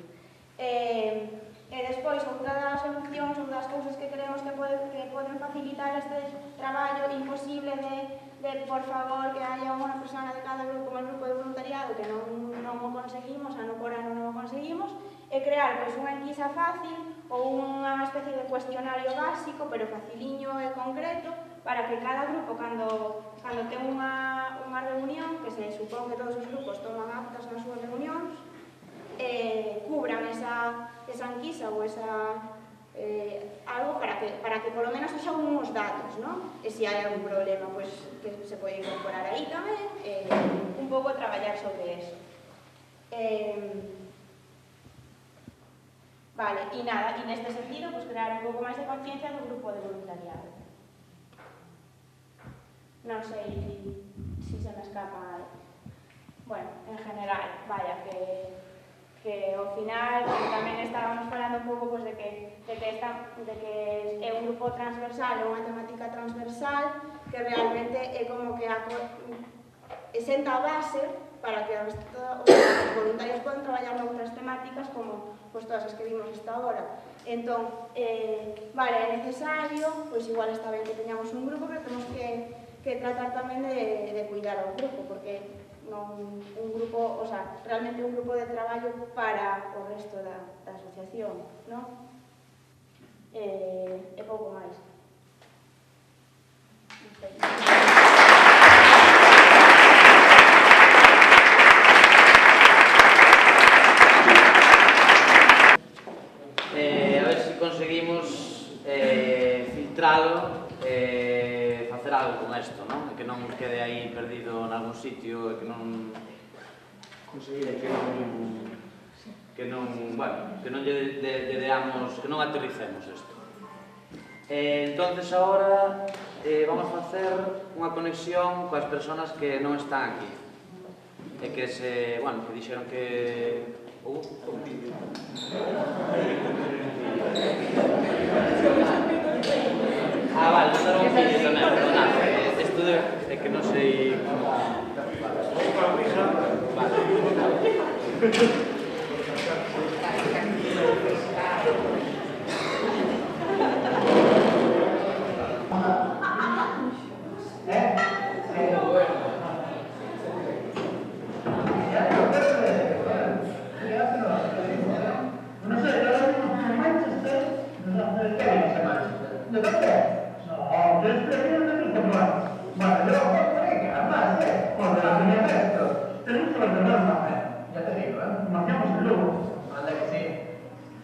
E despois, outra das solucións, outra das cousas que creemos que poden facilitar este traballo imposible de por favor, que haya unha persona de cada grupo como el grupo de voluntariado, que non o conseguimos, ano por ano non o conseguimos, é crear unha enquisa fácil ou unha especie de cuestionario básico, pero faciliño e concreto, para que cada grupo, cando ten unha reunión, que se supón que todos os grupos toman actas nas súas reunións, cubran esa enquisa ou algo para que polo menos haxa uns datos, non? E se hai algún problema, que se pode incorporar aí tamén, un pouco traballar sobre eso. Vale, e nada, e neste sentido, pues, crear un pouco máis de conciencia do grupo de voluntariado. Non sei se me escapa algo. Bueno, en general, vaya, que ao final tamén estábamos falando un pouco pues, de que é un grupo transversal, é unha temática transversal que realmente é como que senta a base para que os voluntarios poden traballar noutras temáticas como pues, todas as que vimos hasta ahora. Entón, vale, é necesario, pois igual está ben que teñamos un grupo, pero temos que tratar tamén de cuidar ao grupo, porque non un grupo, o sea, realmente un grupo de traballo para o resto da asociación, non? E pouco máis. A ver se conseguimos filtralo, facer algo con isto, non? Que non quede aí perdido en algún sitio e que non lle deamos, que non aterricemos isto. Entonces agora vamos a facer unha conexión coas persoas que non están aquí e que se, bueno, que dixeron que vale, mandaron un vídeo tamén, perdonad. Isto é que non sei como...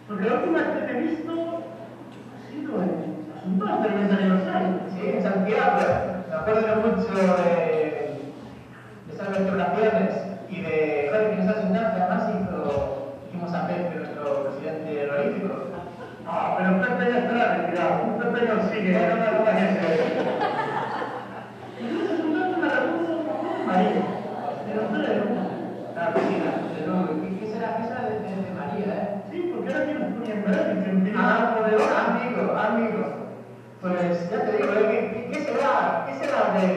Porque la última vez que te he visto ha sido en asuntos del mes de aniversario. Sí, en Santiago. Me acuerdo mucho de esas restauraciones y de que en esa asignación además hicimos a Pepe, nuestro presidente honorífico. Ah, pero Pepe ya está retirado. Pepe no sigue, ya no lo vayas a hacer. Y en ese asunto me recuerdo a María. De los tres, la piscina. ¿Qué será de María, Sí, porque ahora tienes muy en breve. Amigo. Pues ya te digo, ¿qué será de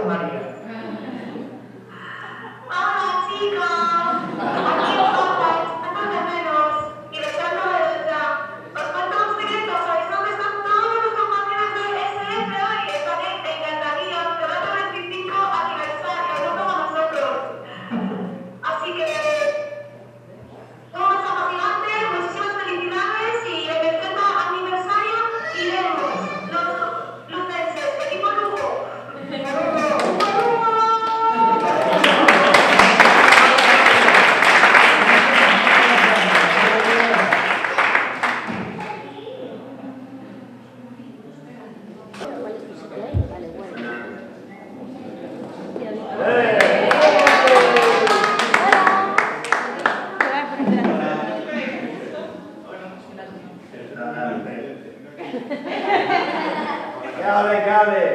María? Hola chicos, aquí vosotros, de menos, y deseando de verdad. Os cuento un secreto, ¿sabéis dónde están todos los compañeros de SF hoy? Están en Granadilla, celebrando el 25 aniversario, no como nosotros. Así que, un beso gigante, muchísimas felicidades y en el 30 aniversario iremos los lucenses, equipo Lugo. ¡Cabe!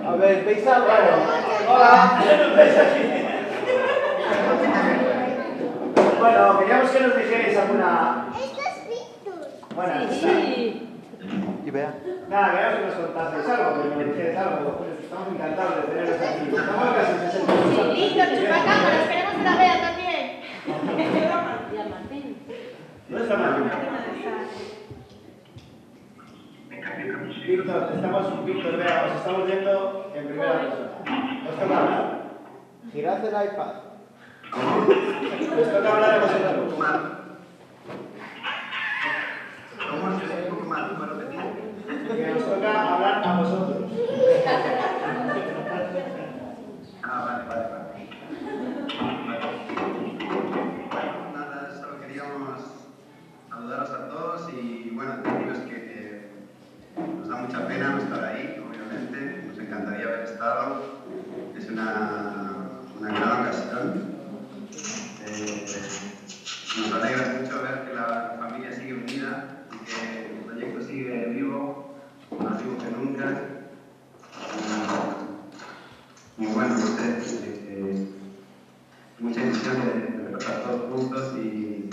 A ver, ¿veis algo? Hola. Bueno, queríamos que nos dijerais alguna... Esto es Víctor. Bueno, Sí. Y vea. Nada, queríamos que nos contaseis algo, que nos dijerais algo. Pues estamos encantados de teneros aquí. Estamos casi 60 minutos. Víctor, chupacámaras, queremos una vea también. Y a Martín. ¿Dónde está Martín? Víctor, vea, os estamos viendo en primera persona. Os toca hablar. Girad el iPad. Les toca hablar a vosotros. ¿Cómo se dice un poco más? ¿Me repetir? Que os toca hablar a vosotros. Ah, sábado. Es una gran ocasión. Nos alegra mucho ver que la familia sigue unida y que el proyecto sigue vivo, más vivo que nunca. Y bueno, no sé, mucha ilusión de estar todos juntos y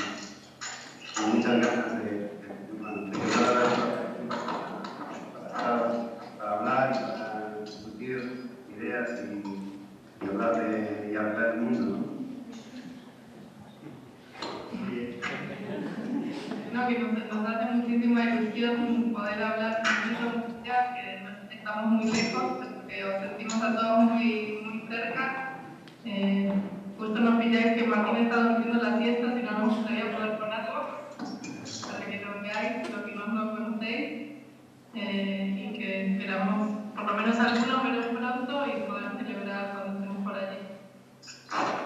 muchas ganas de para hablar y para discutir ideas y hablar del mundo, ¿no? No, que nos hace muchísima ilusión poder hablar con vosotros ya, que estamos muy lejos, porque os sentimos a todos muy cerca. Justo nos pilláis que Martín está durmiendo la siesta, si no nos gustaría poder ponerlo, para que lo veáis, los que no lo conocéis, y que esperamos, por lo menos algunos, veros pronto y poder celebrar cuando estemos por allí.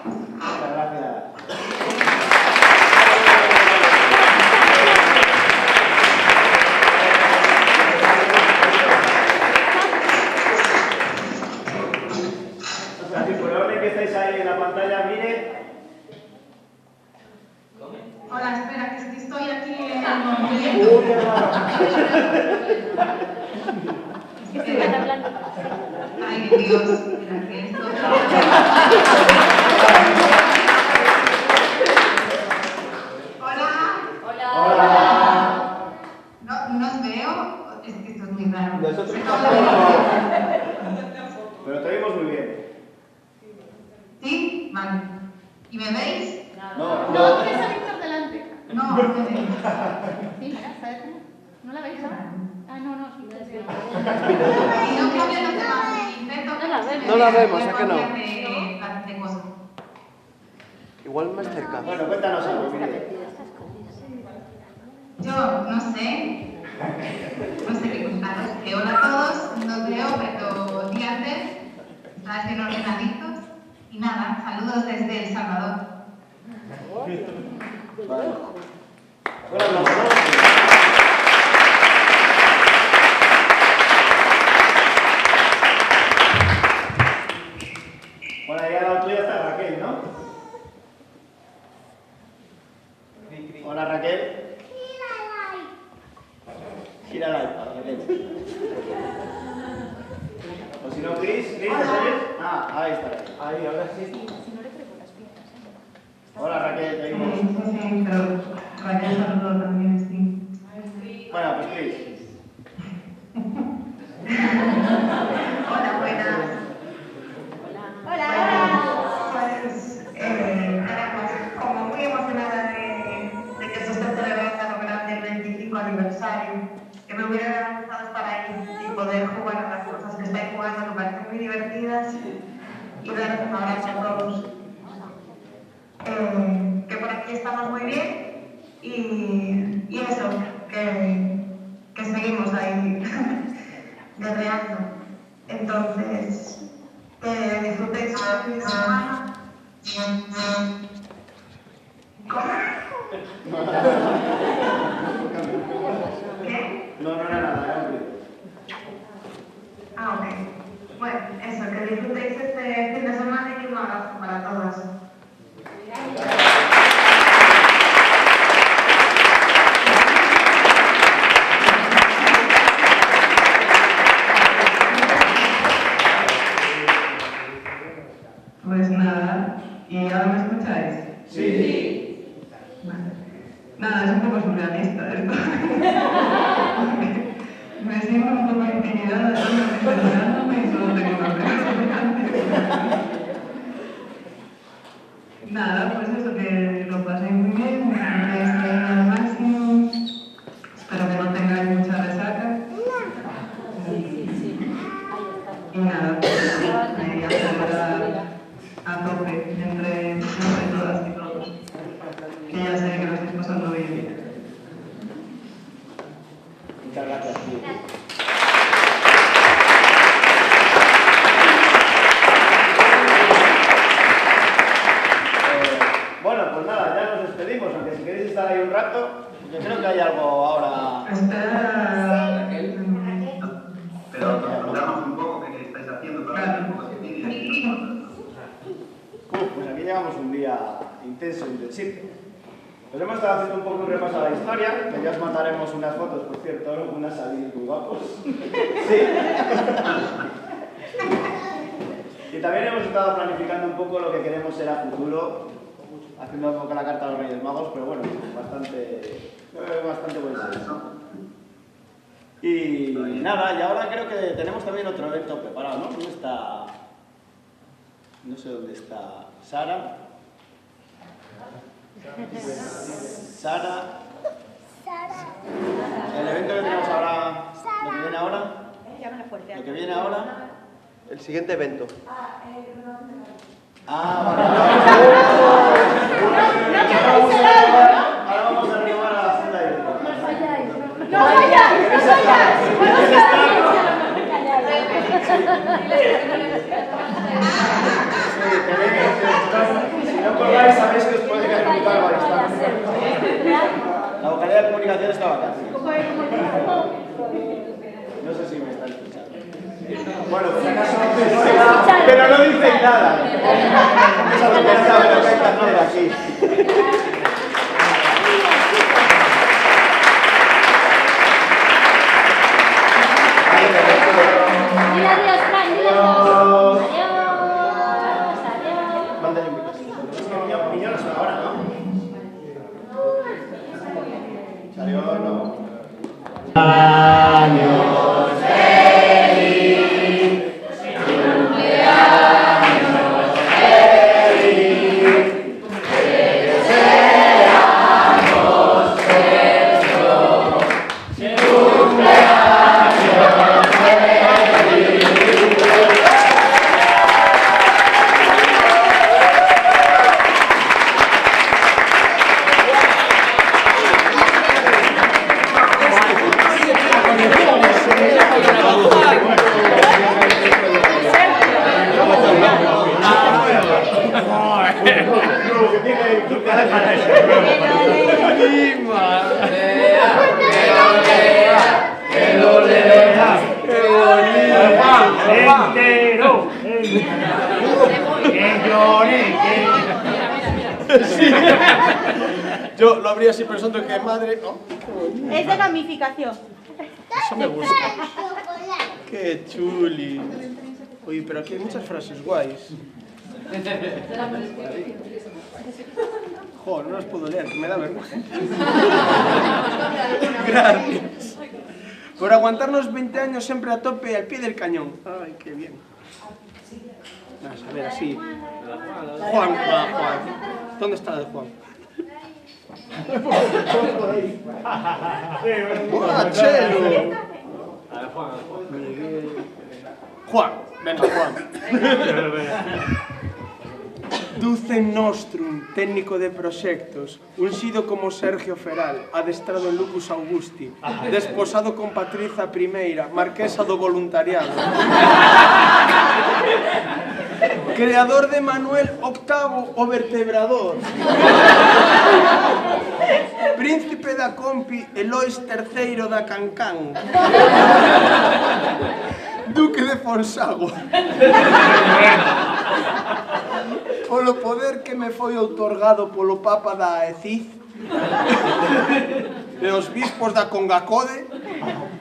Muchas gracias. Estáis ahí en la pantalla, mire. Hola, espera, que es que estoy aquí en qué raro. Ay, Dios, mira que esto... Hola. Hola. No os veo, es que esto es muy raro. Nosotros pero te oímos muy bien. ¿Sí? Vale. ¿Y me veis? No. No, tienes a Víctor delante. No, me veis. Sí, ¿sabes? ¿No la veis ahora? Ah, no, sí. Y no cambian los demás. Intento No la vemos, ¿a que no? de cosas. Igual más cerca. Bueno, cuéntanos algo, mire. Yo no sé qué contaros. Que hola a todos, no os veo, pero di antes, estáis bien ordenaditos. Y nada, saludos desde El Salvador. Vale. Bueno, aplausos. Bueno, ahí al lado tuya está Raquel, ¿no? Hola, Raquel. Gira el iPad, Raquel. O si no, Chris, ¿me oyes? Ah, ahí está. Ahí, ahora sí. Hola, Raquel, te oímos. Sí, pero Raquel saludo también, sí. Bueno, pues Chris. Hola, buenas. Hola. Pues, como muy emocionada de que se esté celebrando lo grande el 25 aniversario, que me hubiera gustado estar ahí y poder jugar a las cosas que estáis jugando, que me parecen muy divertidas, y daros un abrazo a todos. Que por aquí estamos muy bien y eso, que seguimos ahí guerreando. Entonces, que disfrutéis el fin de semana. ¿Qué? No, nada, Ah, ok. Bueno, eso, que disfrutéis este fin de semana y un abrazo para todas. Pues nada, ¿y ahora me escucháis? Sí. Vale. Nada, es un poco surrealista esto. Me siento un poco intimidada de presentándome y solo tengo una pregunta. Nada, pues eso, que lo paséis muy bien, que disfrutéis al máximo. Espero que no tengáis mucha resaca. Y nada, pues ahí a celebrar a tope entre todas y todos. Que ya sé que lo estáis pasando bien. Muchas gracias, tío. Bueno, pues nada, ya nos despedimos, aunque si queréis estar ahí un rato, yo creo que hay algo ahora. Espera. Pero contamos un poco qué estáis haciendo para... tengamos un día intenso, intensito. Pues hemos estado haciendo un poco un repaso a la historia, que ya os mandaremos unas fotos, por cierto, unas salidas muy guapos. Sí. Y también hemos estado planificando un poco lo que queremos ser a futuro, haciendo un poco la carta a los Reyes Magos, pero bueno, bastante buen senso. Y nada, y ahora creo que tenemos también otro evento preparado, ¿no? ¿Dónde está? No sé dónde está Sara. Sara. El evento que tenemos ahora, lo que viene ahora. Lo que viene ahora. El siguiente evento. Ahora vamos a retomar a la senda de ¡No vayáis! Si no colgáis, sabéis que os puede caer un cargo a distancia. La vocalidad de comunicación está vacante. No sé si me están escuchando. Bueno, pues acaso pero no dicen nada. Esa es lo que hay que hacer aquí. Dile adiós, Fran, dile adiós. Mándale un beso. Es que Miño no suena ahora, ¿no? Salió o no. Años feliz, cumpleaños feliz, que deseamos Sergio, cumpleaños feliz. Yo lo abrí así pensando que madre... Oh, Es de gamificación. eso me gusta. Qué chuli. Oye, pero aquí hay muchas frases guays. Joder, no las puedo leer, que me da vergüenza. Gracias. Por aguantarnos 20 años siempre a tope al pie del cañón. Ay, qué bien. Vamos a ver, así. Juan. ¿Dónde está la de Juan? ¡Hola, Chelo! Juan, venga, Juan. Ducen Nostrum, técnico de proxectos, unxido como Sergio Feral, adestrado en Lucus Augusti, desposado con Patricia I, marquesa do voluntariado. Creador de Manuel VIII, o vertebrador. Príncipe da Compi e Lois III da Cancán. Duque de Fonsago. Polo poder que me foi outorgado polo Papa da Aeciz e os bispos da Congacode,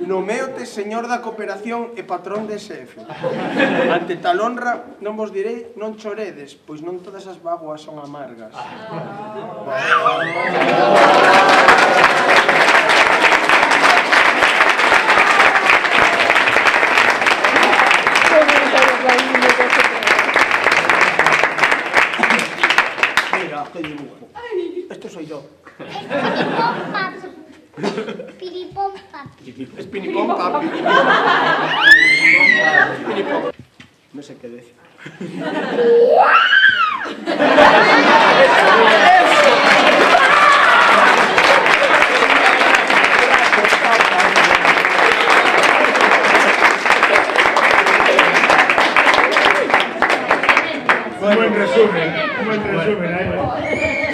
noméote señor da cooperación e patrón de SF. Ante tal honra, non vos direi non choredes, pois non todas as vaguas son amargas. Mira, qué dibujo. Esto soy yo. Piripom papi. Es Pinipom papi. Pinipom. No sé qué decir. Un buen resumen,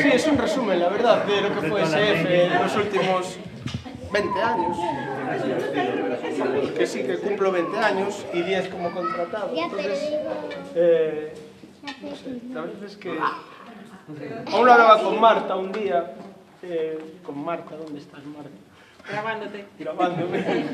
Sí, es un resumen, la verdad, de lo que fue SF en los últimos 20 años. Que sí que cumplo 20 años y 10 como contratado. Entonces, no sé, la verdad es que Aún hablaba con Marta un día. Con Marta, ¿dónde estás, Marta? Grabándote. Grabándome.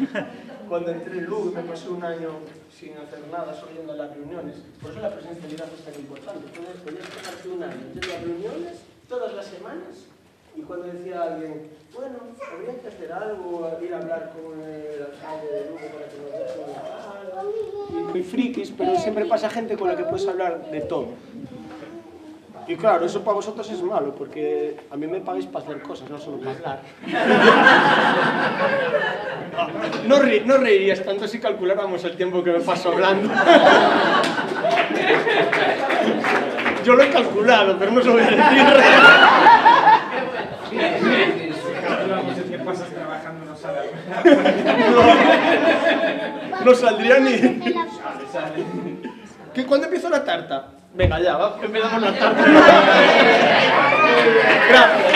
Cuando entré en Lugo me pasé un año sin hacer nada, solo yendo a las reuniones. Por eso la presencialidad es tan importante. Podías pasarte un año yendo a reuniones todas las semanas. Y cuando decía alguien, bueno, habría que hacer algo, ir a hablar con el alcalde de Lugo para que nos deje un... Muy frikis, pero siempre pasa gente con la que puedes hablar de todo. Y claro, eso para vosotros es malo, porque a mí me pagáis para hacer cosas, no solo para hablar. No reirías tanto si calculáramos el tiempo que me paso hablando. Yo lo he calculado, pero no se lo voy a decir. Calculamos el que pasas trabajando, no sale. No saldría ni... ¿Cuándo empiezo la tarta? Venga, ya, va, empezamos la tarta. Gracias.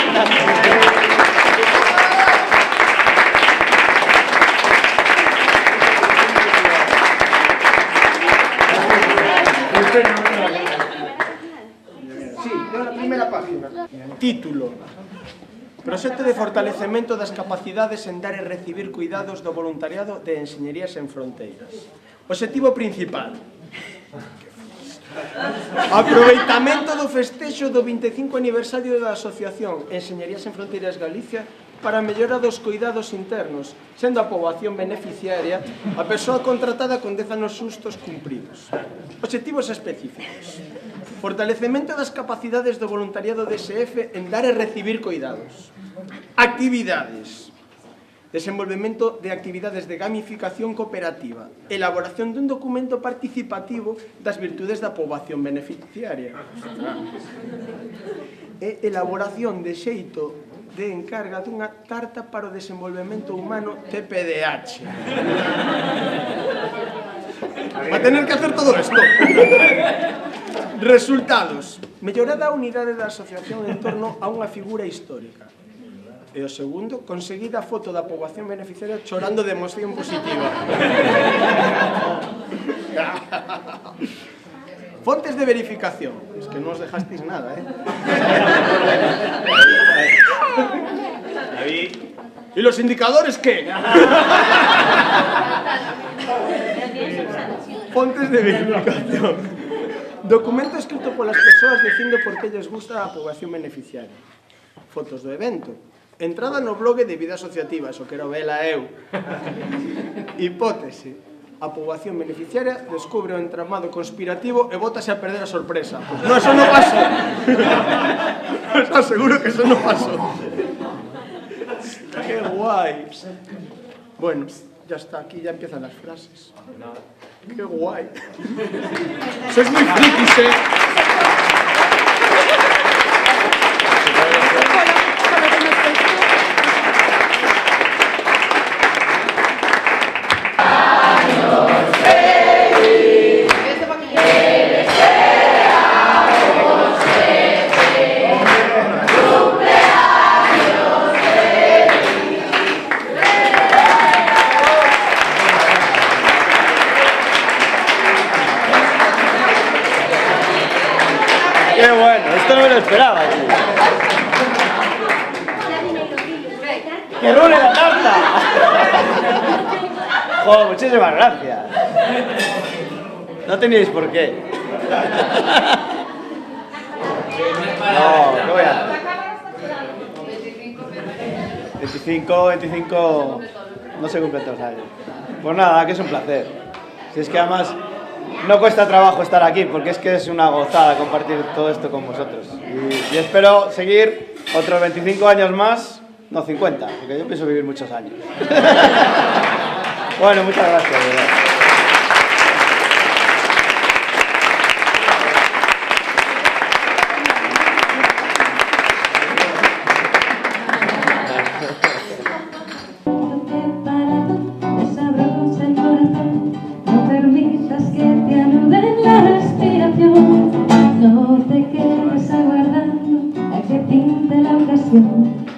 Sí, leo la primeira página. Título. Proxecto de fortalecemento das capacidades en dar e recibir cuidados do voluntariado de Enxeñerías en Fronteiras. Obxectivo principal. Aproveitamento do festexo do 25 aniversario da Asociación Enxeñerías en Fronteiras Galicia para a mellora dos cuidados internos, sendo a poboación beneficiaria a persoa contratada con 10 anos xustos cumpridos. Obxectivos específicos. Fortalecemento das capacidades do voluntariado de SF en dar e recibir cuidados. Actividades. Desenvolvemento de actividades de gamificación cooperativa, elaboración dun documento participativo das virtudes da poboación beneficiaria e elaboración de xeito de encarga dunha carta para o desenvolvemento humano TPDH. Va a tener que hacer todo esto. Resultados. Mellorada a unidade da asociación en torno a unha figura histórica. E o segundo, conseguida a foto da poboación beneficiaria chorando de emoción positiva. Fontes de verificación. Es que no os dejasteis nada, David. ¿Y los indicadores qué? Fontes de verificación. Documento escrito polas persoas dicindo por que lles gusta a poboación beneficiaria. Fotos do evento. Entrada no blog de vida asociativa, eso quero vela eu. Hipótese. A poboación beneficiaria descubre o entramado conspirativo e bótase a perder a sorpresa. Pues no, eso no pasó. Os aseguro que eso no pasó. Qué guay. Bueno, ya está, aquí ya empiezan las frases. Qué guay. Sois muy frikis, Qué bueno, esto no me lo esperaba, tío. ¡Que rule la tarta! Joder, muchísimas gracias. No teníais por qué. No, ¿qué voy a hacer? 25, no se cumplen todos los años. Pues nada, que es un placer. Si es que además no cuesta trabajo estar aquí, porque es que es una gozada compartir todo esto con vosotros. Y espero seguir otros 25 años más, no 50, porque yo pienso vivir muchos años. Bueno, muchas gracias, de verdad.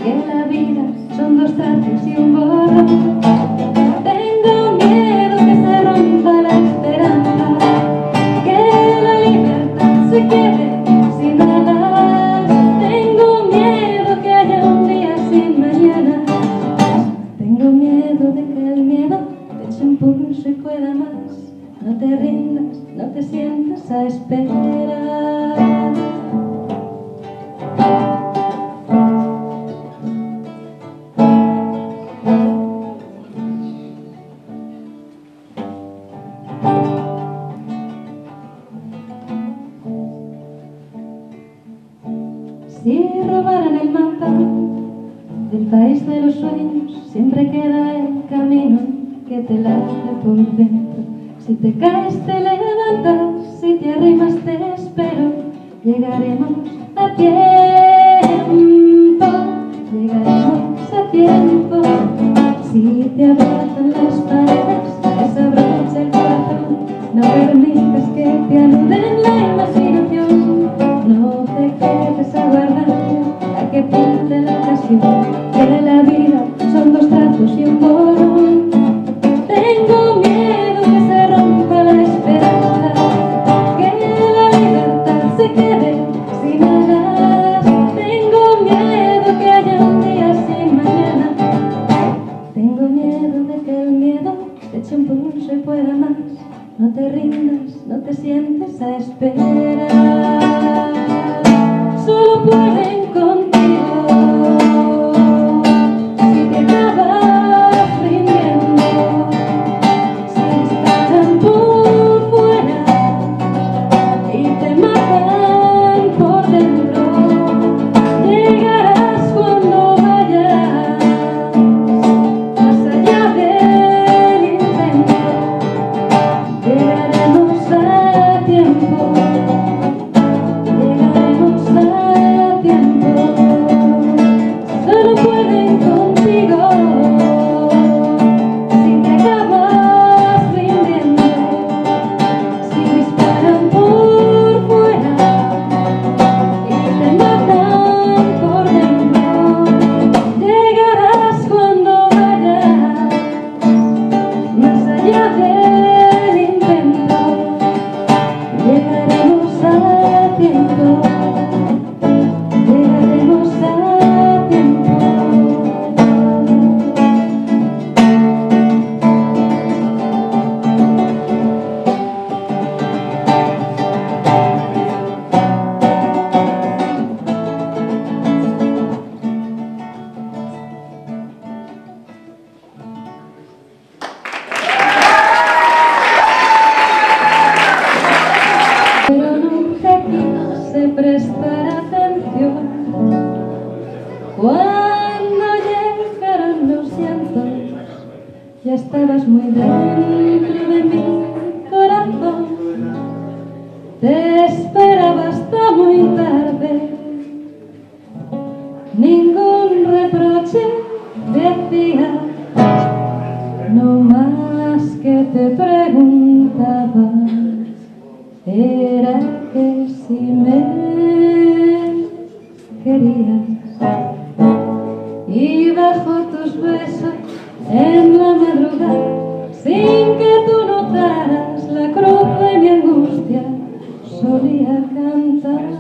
Que la vida son dos trazos y un borrón. Tengo miedo que se no te rindas, no te sientes a esperar. Si robaran el mapa del país de los sueños, siempre queda el camino que te late por dentro. Si te caes te levantas, si te arrimas te espero. Llegaremos a tiempo, llegaremos a tiempo. Si te abrazan las paredes, desabrocha el corazón. No permitas que te anuden la imaginación. No te quedes aguardando a que pinte la ocasión, que la vida son dos trazos y un borrón. Tengo miedo que se rompa la esperanza, que la libertad se quede sin alas. Tengo miedo que haya un día sin mañana. Tengo miedo de que el miedo te eche un pulso y pueda más. No te rindas, no te sientes a esperar. Solo pueden contigo. Si te acabas rindiendo, si disparan por fuera y te matan por dentro, llegarás cuando vayas más allá del intento. Llegaremos a tiempo. Llegaremos a tiempo. Solo pueden contigo. Si te acabas rindiendo, si disparan por fuera y te matan por dentro, llegarás cuando vayas más allá del intento. Llegaremos a tiempo. Llegaremos a tiempo. Pero nunca quise prestar atención cuando llegaron los llantos. Ya estabas muy dentro de mi corazón. Te esperaba hasta muy tarde. Ningún reproche te hacía, no más que te preguntaba. Era que si me querías, y bajo tus besos en la madrugada, sin que tú notaras la cruz de mi angustia, solía cantar.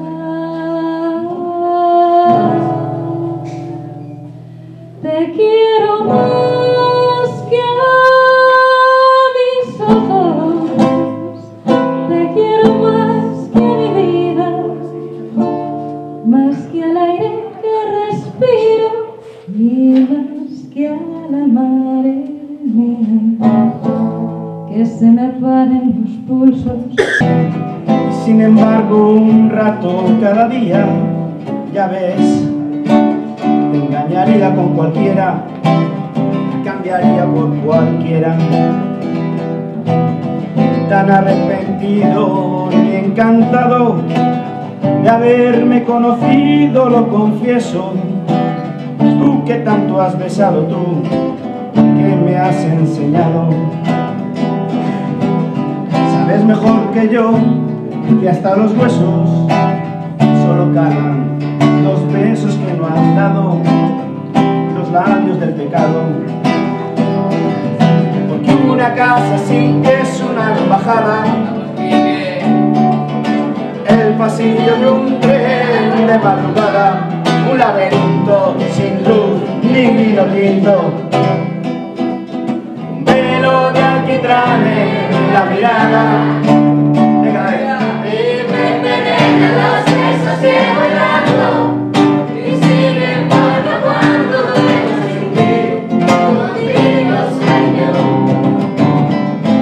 Te quiero más que a mis ojos, te quiero más que a mi vida, más que al aire que respiro y más que a la mare mía, que se me paren los pulsos. Sin embargo, un rato cada día, ya ves, te engañaría con cualquiera, cambiaría por cualquiera. Tan arrepentido y encantado de haberme conocido, lo confieso. Tú que tanto has besado, tú que me has enseñado. Sabes mejor que yo que hasta los huesos solo calan los besos que no han dado los labios del pecado. Porque una casa sí es una embajada, el pasillo de un tren de madrugada, un laberinto sin luz ni vino tinto, un velo de alquitrán en la mirada. Y me envenenan los besos que voy dando. Y sin embargo cuando duermo sin ti, contigo sueño.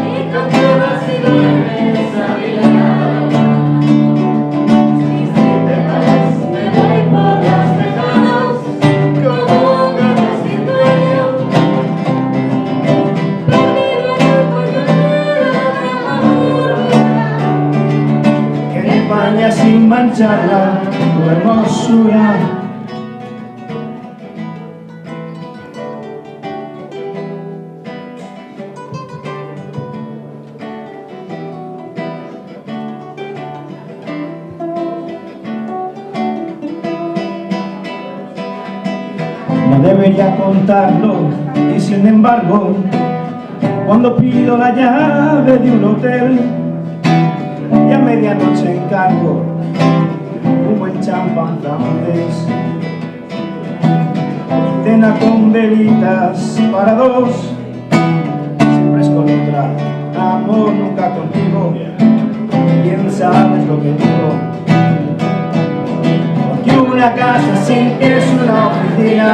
Y contigo si duermes a mi lado. Y si te vas me voy por los tejados como un gato sin dueño. Perdido en el pañuelo de amargura Que empaña sin mancharla tu hermosura. No debería contarlo y sin embargo, cuando pido la llave de un hotel y a medianoche encargo un buen champán francés y cena con velitas para dos, siempre es con otra, amor nunca contigo, bien sabes lo que digo. Porque una casa sin que es una oficina,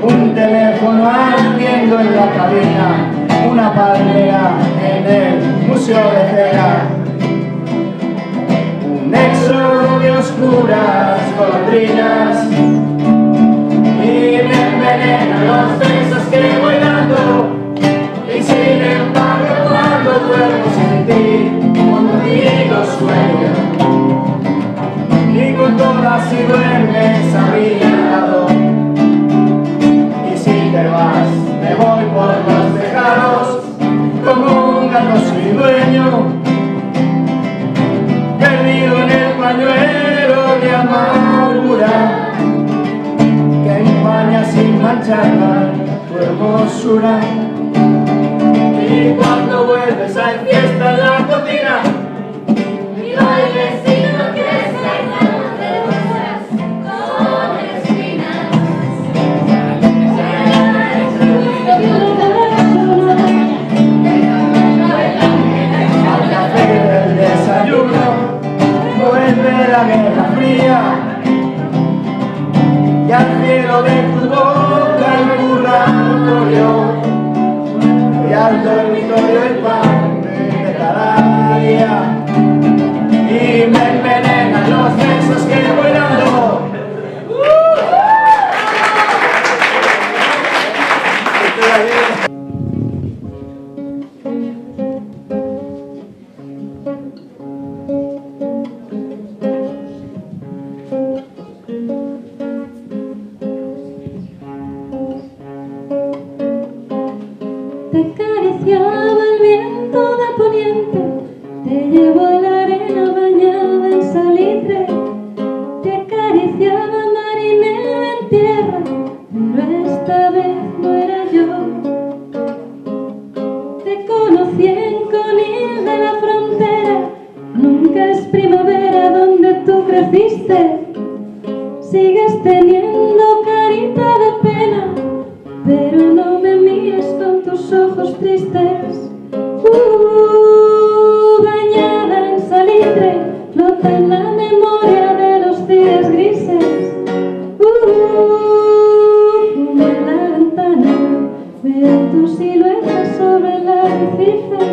un teléfono ardiendo en la cabina, una palmera en el museo de cera, un éxodo de oscuras golondrinas, y me envenenan los besos que voy dando. Y sin embargo cuando duermo sin ti, contigo sueño. Y con todas si duermes a mi lado. Y si te vas me voy por los tejados como un gato sin dueño, perdido en el pañuelo de amargura que empaña sin mancharla tu hermosura. Y cuando vuelves hay fiesta en la cocina, mi bailecito crece en de rosas con espinas. al café del desayuno vuelve la guerra fría, y al cielo de tu boca el purgatorio, y al dormitorio el pan de cada día. Y me envenenan los besos que voy dando. Te acariciaba el viento de poniente, te llevó a la arena bañada en salitre, te acariciaba marinero en tierra, pero esta vez no era yo. Te conocí en Conil de la frontera, nunca es primavera donde tú creciste. Sigues teniendo carita de pena, pero no me mires con tus ojos tristes. Bañada en salitre, flota en la memoria de los días grises. Fumo en la ventana, veo tu silueta sobre el arrecife.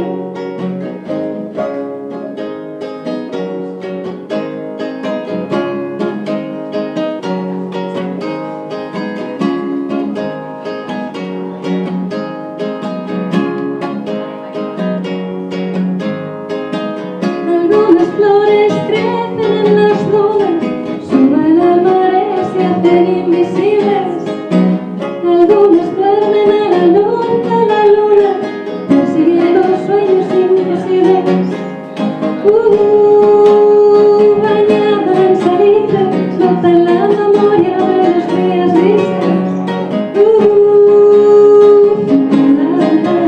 Algunas flores crecen en las dunas, suben a la marea, se hacen invisibles. Algunas duermen a la luz de la luna, persiguiendo sueños imposibles. Bañada en salitre, flota en la memoria de los días grises. En la ventana,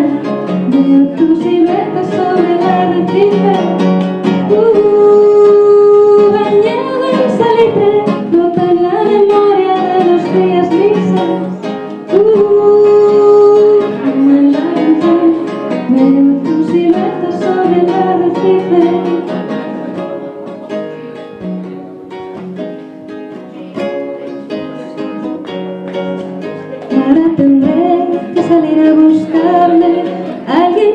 veo tu silueta sobre el arrecife. Bañada en salitre, flota en la memoria de los días grises. En la ventana,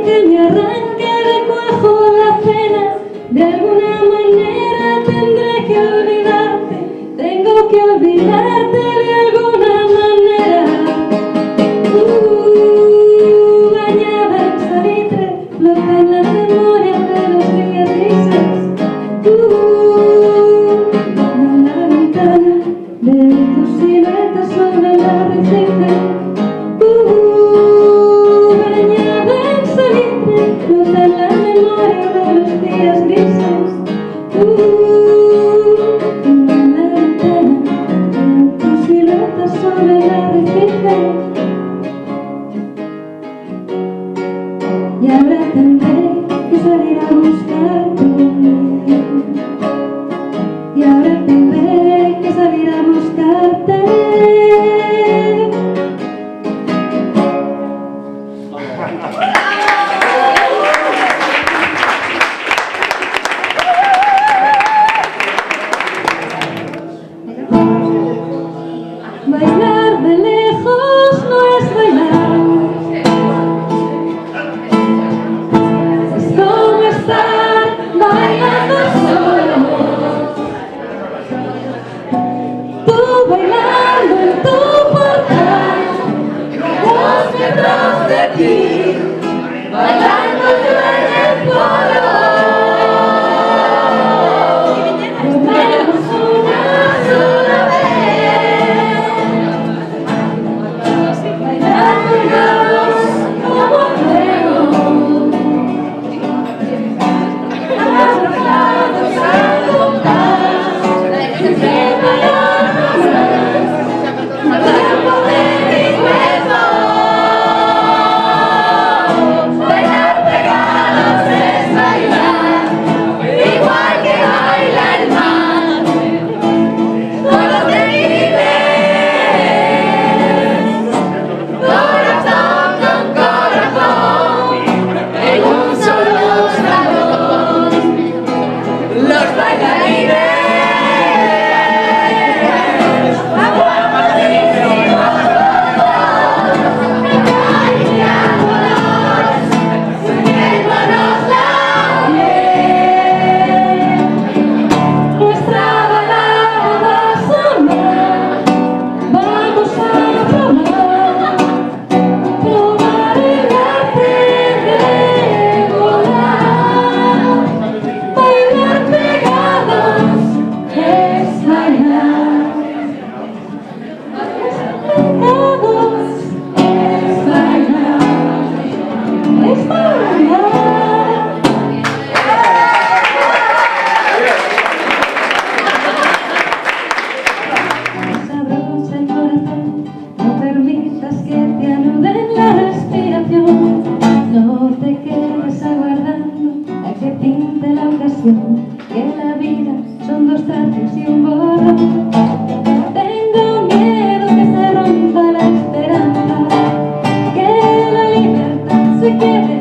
que me arranque de cuajo la pena. De alguna manera tendré que olvidarte, tengo que olvidarte de alguna manera. Bañada en salitre, flota en la memoria de los días grises. En la ventana veo tu silueta sobre el arrecife. Bañada en salitre, flota en la memoria de los días grises. En la ventana veo tu silueta sobre el arrecife. Y ahora tendré que salir a buscarte. Y ahora tendré que salir a buscarte. Bailar de lejos no es bailar. Es como estar bailando solo. Tú bailando en tu portal, dos metros de ti, bailando yo en el polo. Volvemos una sola vez, bailando como fuego, abrazados al compás, entre palabras, cuerpo de mi cuerpo. Bailar pegados es bailar, igual que baila el mar. Solo te vives, corazón con corazón, en un solo salón. Los bailarines, subiéndonos la piel. Nuestra balada va a sonar, vamos a probar el arte de volar. Bailar pegados es bailar. Pegados es bailar. Es bailar. Desabrocha el corazón, no permitas que te anude la respiración. No te quedes aguardando a que pinte la ocasión, que la vida son dos tratos y un borrón. Tengo miedo que se rompa la esperanza, que la libertad se quede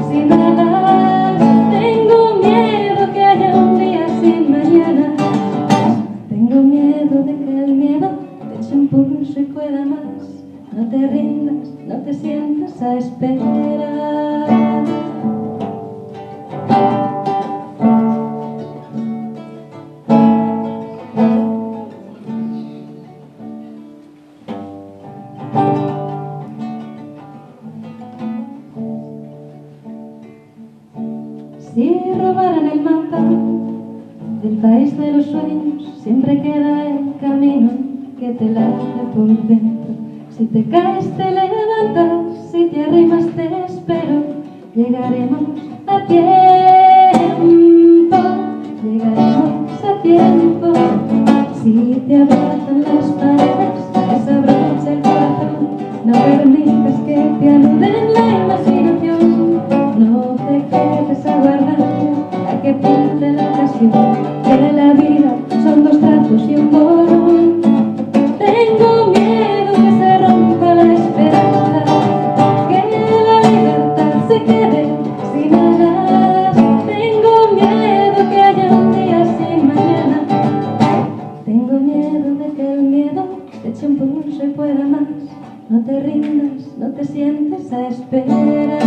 sin alas. Tengo miedo que haya un día sin mañana. Tengo miedo de que el miedo te eche un pulso y pueda más. No te rindas, no te sientas a esperar. Si robaran el mapa del país de los sueños, siempre queda el camino que te late por dentro. Si te caes te levantas, si te arrimas te espero. Llegaremos a tiempo, llegaremos a tiempo. Si te abrazan las paredes, desabrocha el corazón. No permitas que te anuden la imaginación. No te quedes aguardando a que pinte la ocasión, que la vida son dos tratos y un borrón. Tengo miedo que se rompa la esperanza, que la libertad se quede sin alas. Tengo miedo que haya un día sin mañana. Tengo miedo de que el miedo te eche un pulso y pueda más. No te rindas, no te sientes a esperar.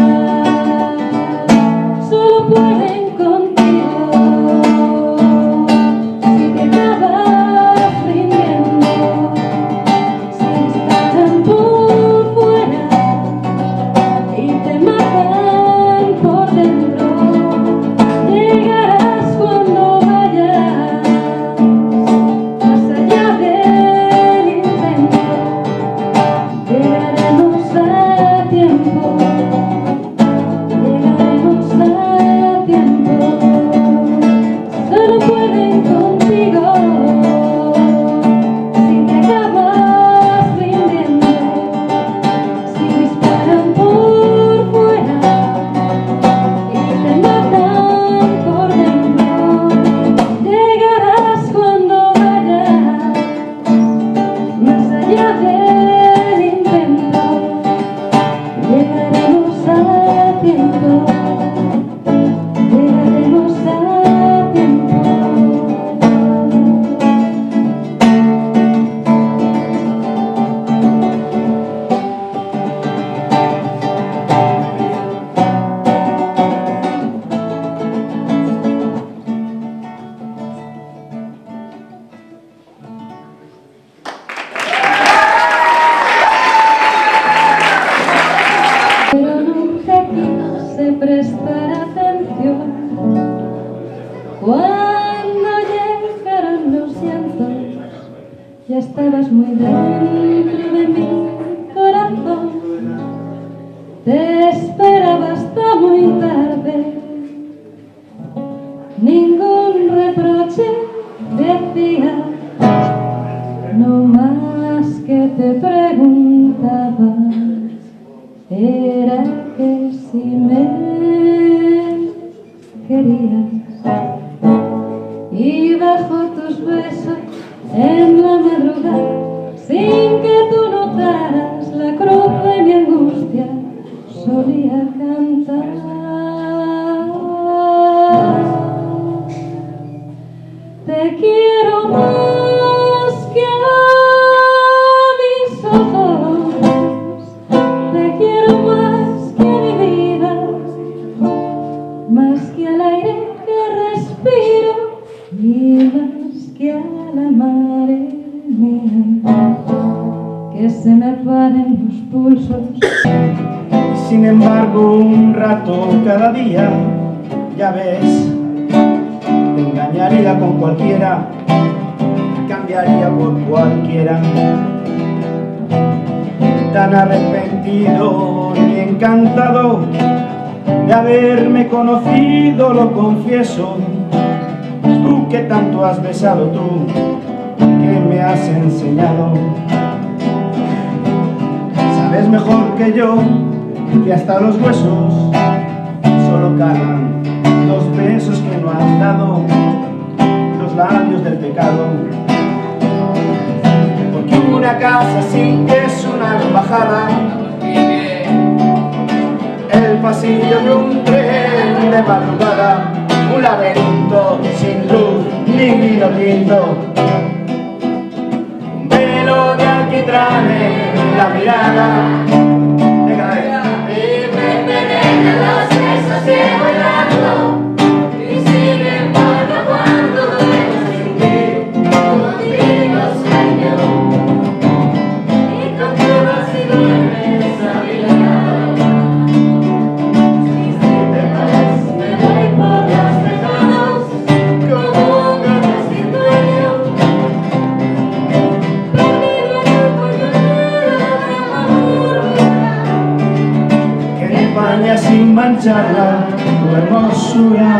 tiempo, llegaremos a tiempo. Pero nunca quise prestar atención cuando llegaron los llantos. Ya estabas muy dentro de mi corazón. Te esperaba hasta muy tarde. Ningún reproche te hacía, no más que te preguntaba. Era que si me querías, y bajo tus besos en la madrugada, sin que tú notaras la cruz de mi angustia, solía cantar. Te quiero más que a mis ojos, te quiero más que a mi vida, más que al aire que respiro y más que a la marea mía, que se me paren los pulsos. Sin embargo, un rato cada día, ya ves, te engañaría con cualquiera, cambiaría por cualquiera. Tan arrepentido y encantado de haberme conocido, lo confieso. Tú que tanto has besado, tú que me has enseñado. Sabes mejor que yo que hasta los huesos solo calan los besos que no han dado, los labios del pecado. Porque una casa sí que es una embajada, el pasillo de un tren de madrugada, un laberinto sin luz ni vino tinto, un velo de alquitrán en la mirada. Y me envenenan los besos que voy dando, y sin embargo cuando duermo sin ti, contigo sueño, y contigo si duermes a mi lado. Y si te vas me voy por los tejados, como un gato sin dueño, perdido en el pañuelo de amargura, Que empaña sin mancharla tu hermosura.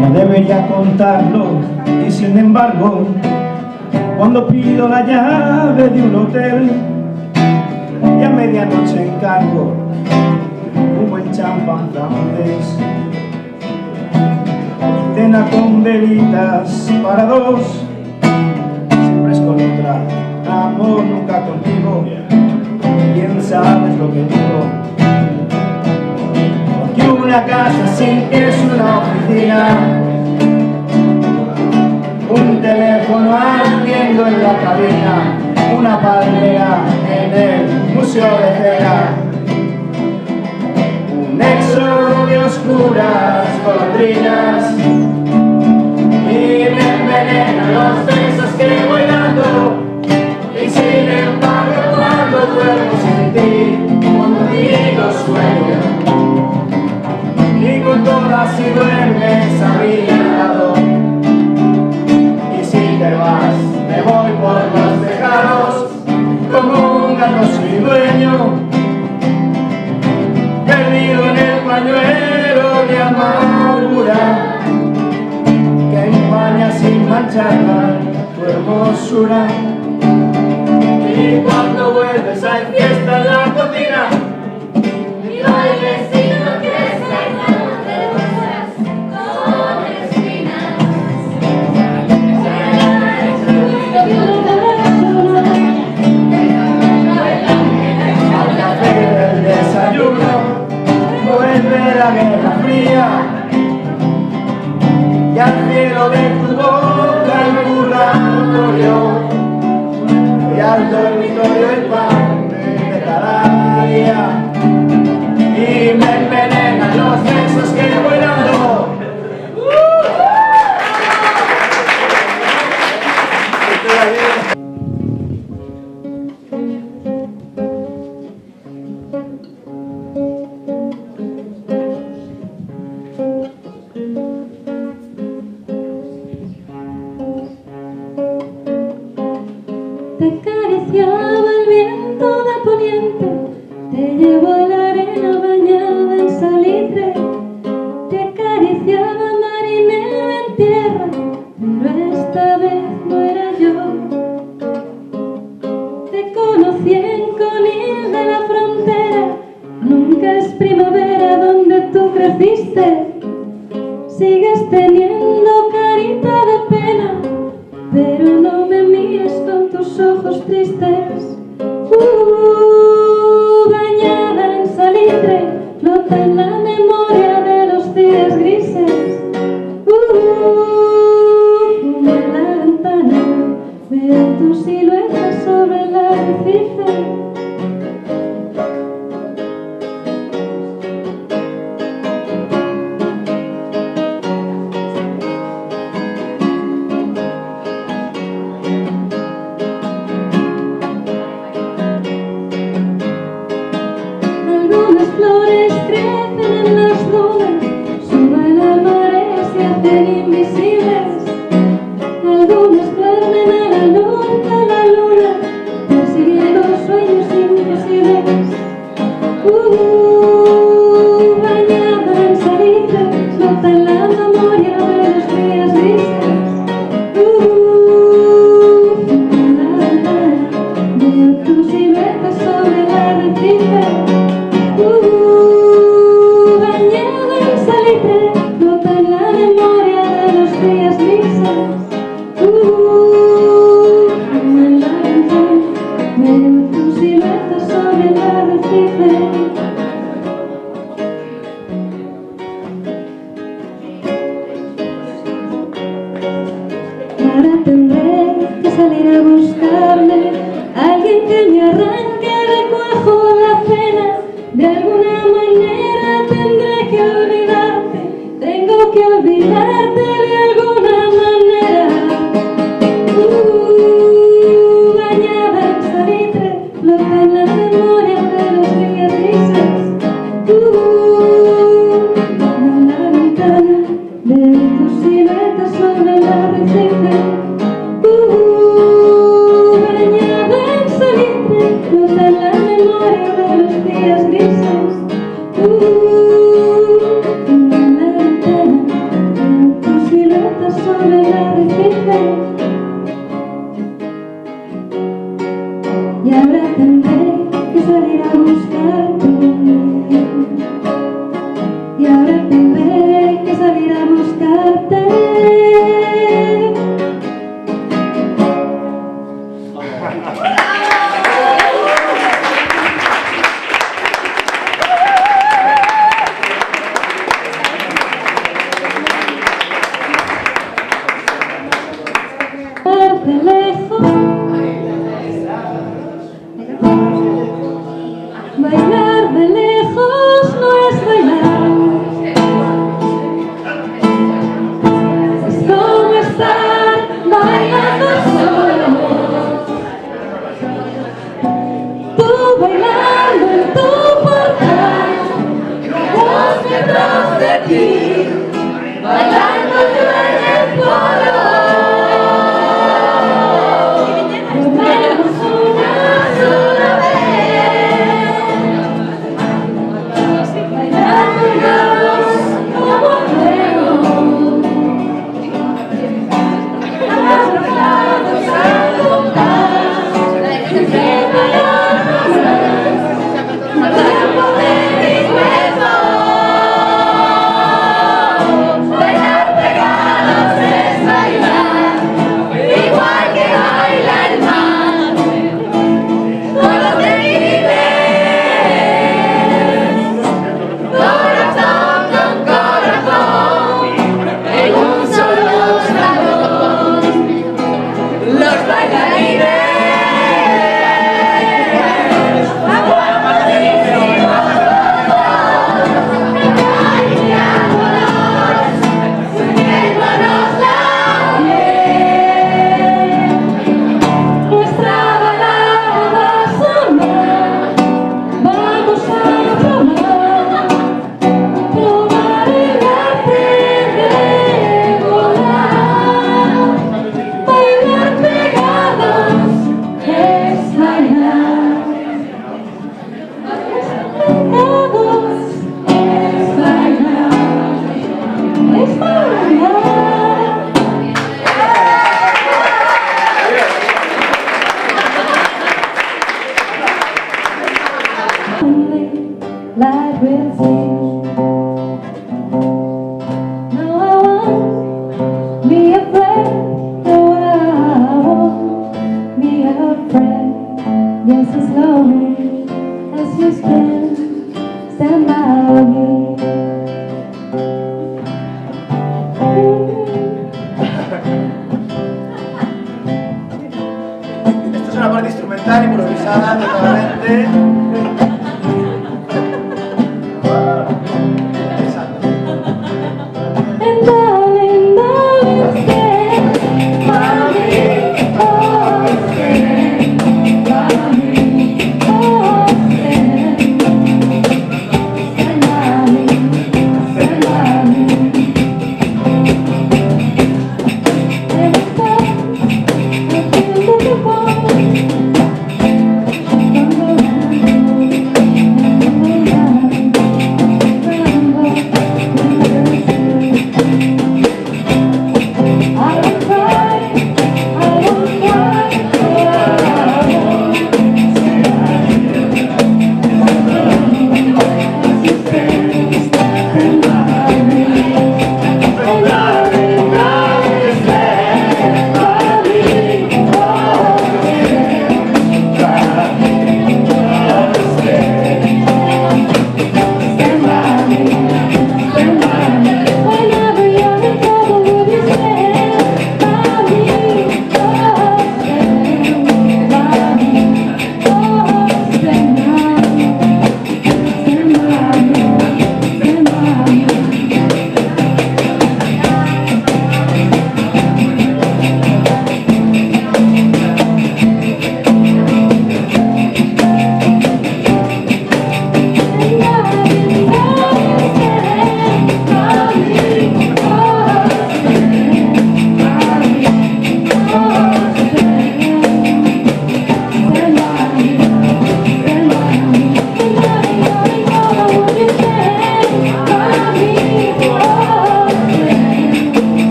No debería contarlo y sin embargo, cuando pido la llave de un hotel y a medianoche encargo un buen champán francés y cena con velitas para dos, siempre es con otra, amor nunca contigo, bien sabes lo que digo. Porque una casa sí que es una oficina, un teléfono ardiendo en la cabina, una palmera en el museo de cera, un éxodo de oscuras golondrinas, y me envenenan los besos que voy dando, y sin embargo cuando duermo sin ti, contigo sueño, y con todas si duermes a mi lado. Y si te vas, me voy por los tejados, como un gato sin dueño, perdido en el pañuelo de amargura, que empaña sin mancharla tu hermosura. Y cuando vuelves hay fiesta en la cocina, la Guerra Fría y al cielo de tu boca el purgatorio y al dormitorio el pan de cada día y me envenenan los besos que voy dando. Te acariciaba el viento de poniente, te llevó a la arena bañada en salitre, te acariciaba marinero en tierra, pero esta vez no era yo. Te conocí en Conil de la frontera, nunca es primavera donde tú creciste, sigues teniendo carita de pena, pero no me mires con tus ojos tristes. Bañada en salitre, flota en la memoria de los días grises. Fumo en la ventana, veo tu silueta sobre el arrecife. Algunas flores crecen en las dunas, suben la marea y se hacen invisibles. Algunas duermen a la luz de la luna, persiguiendo sueños imposibles. Bañada en salitre, flota en la memoria de los días grises. En la ventana, veo tu silueta sobre el arrecife. Bañada en salitre, flota en la memoria de los días grises. En la ventana, veo tu silueta sobre el arrecife. Ahora tendré que salir a buscarme alguien que me arranque de cuajo la pena. De alguna manera tendré que olvidarte, tengo que olvidarte de alguna manera. Bañada en salitre, flota en la memoria de los días grises. En la ventana, veo tu silueta sobre el arrecife. Bañada en salitre, flota en la memoria de los días grises. En la ventana, veo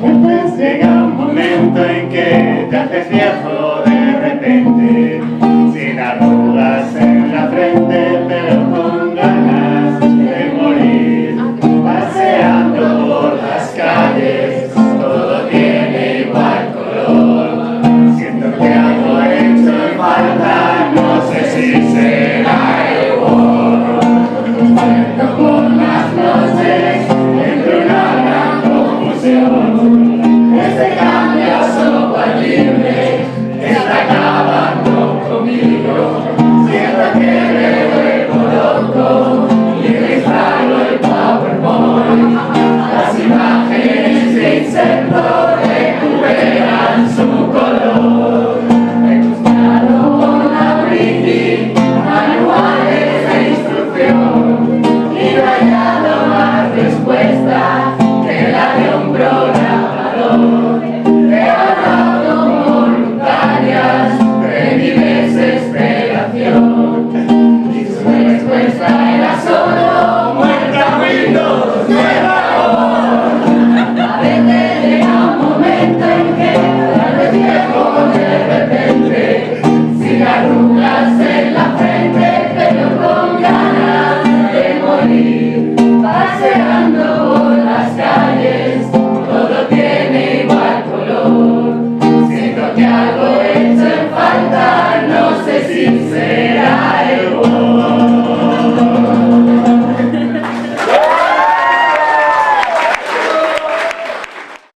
veces llega un momento en que te haces viejo de repente, sin arrugas en la frente, pero con ganas de morir, paseando por las calles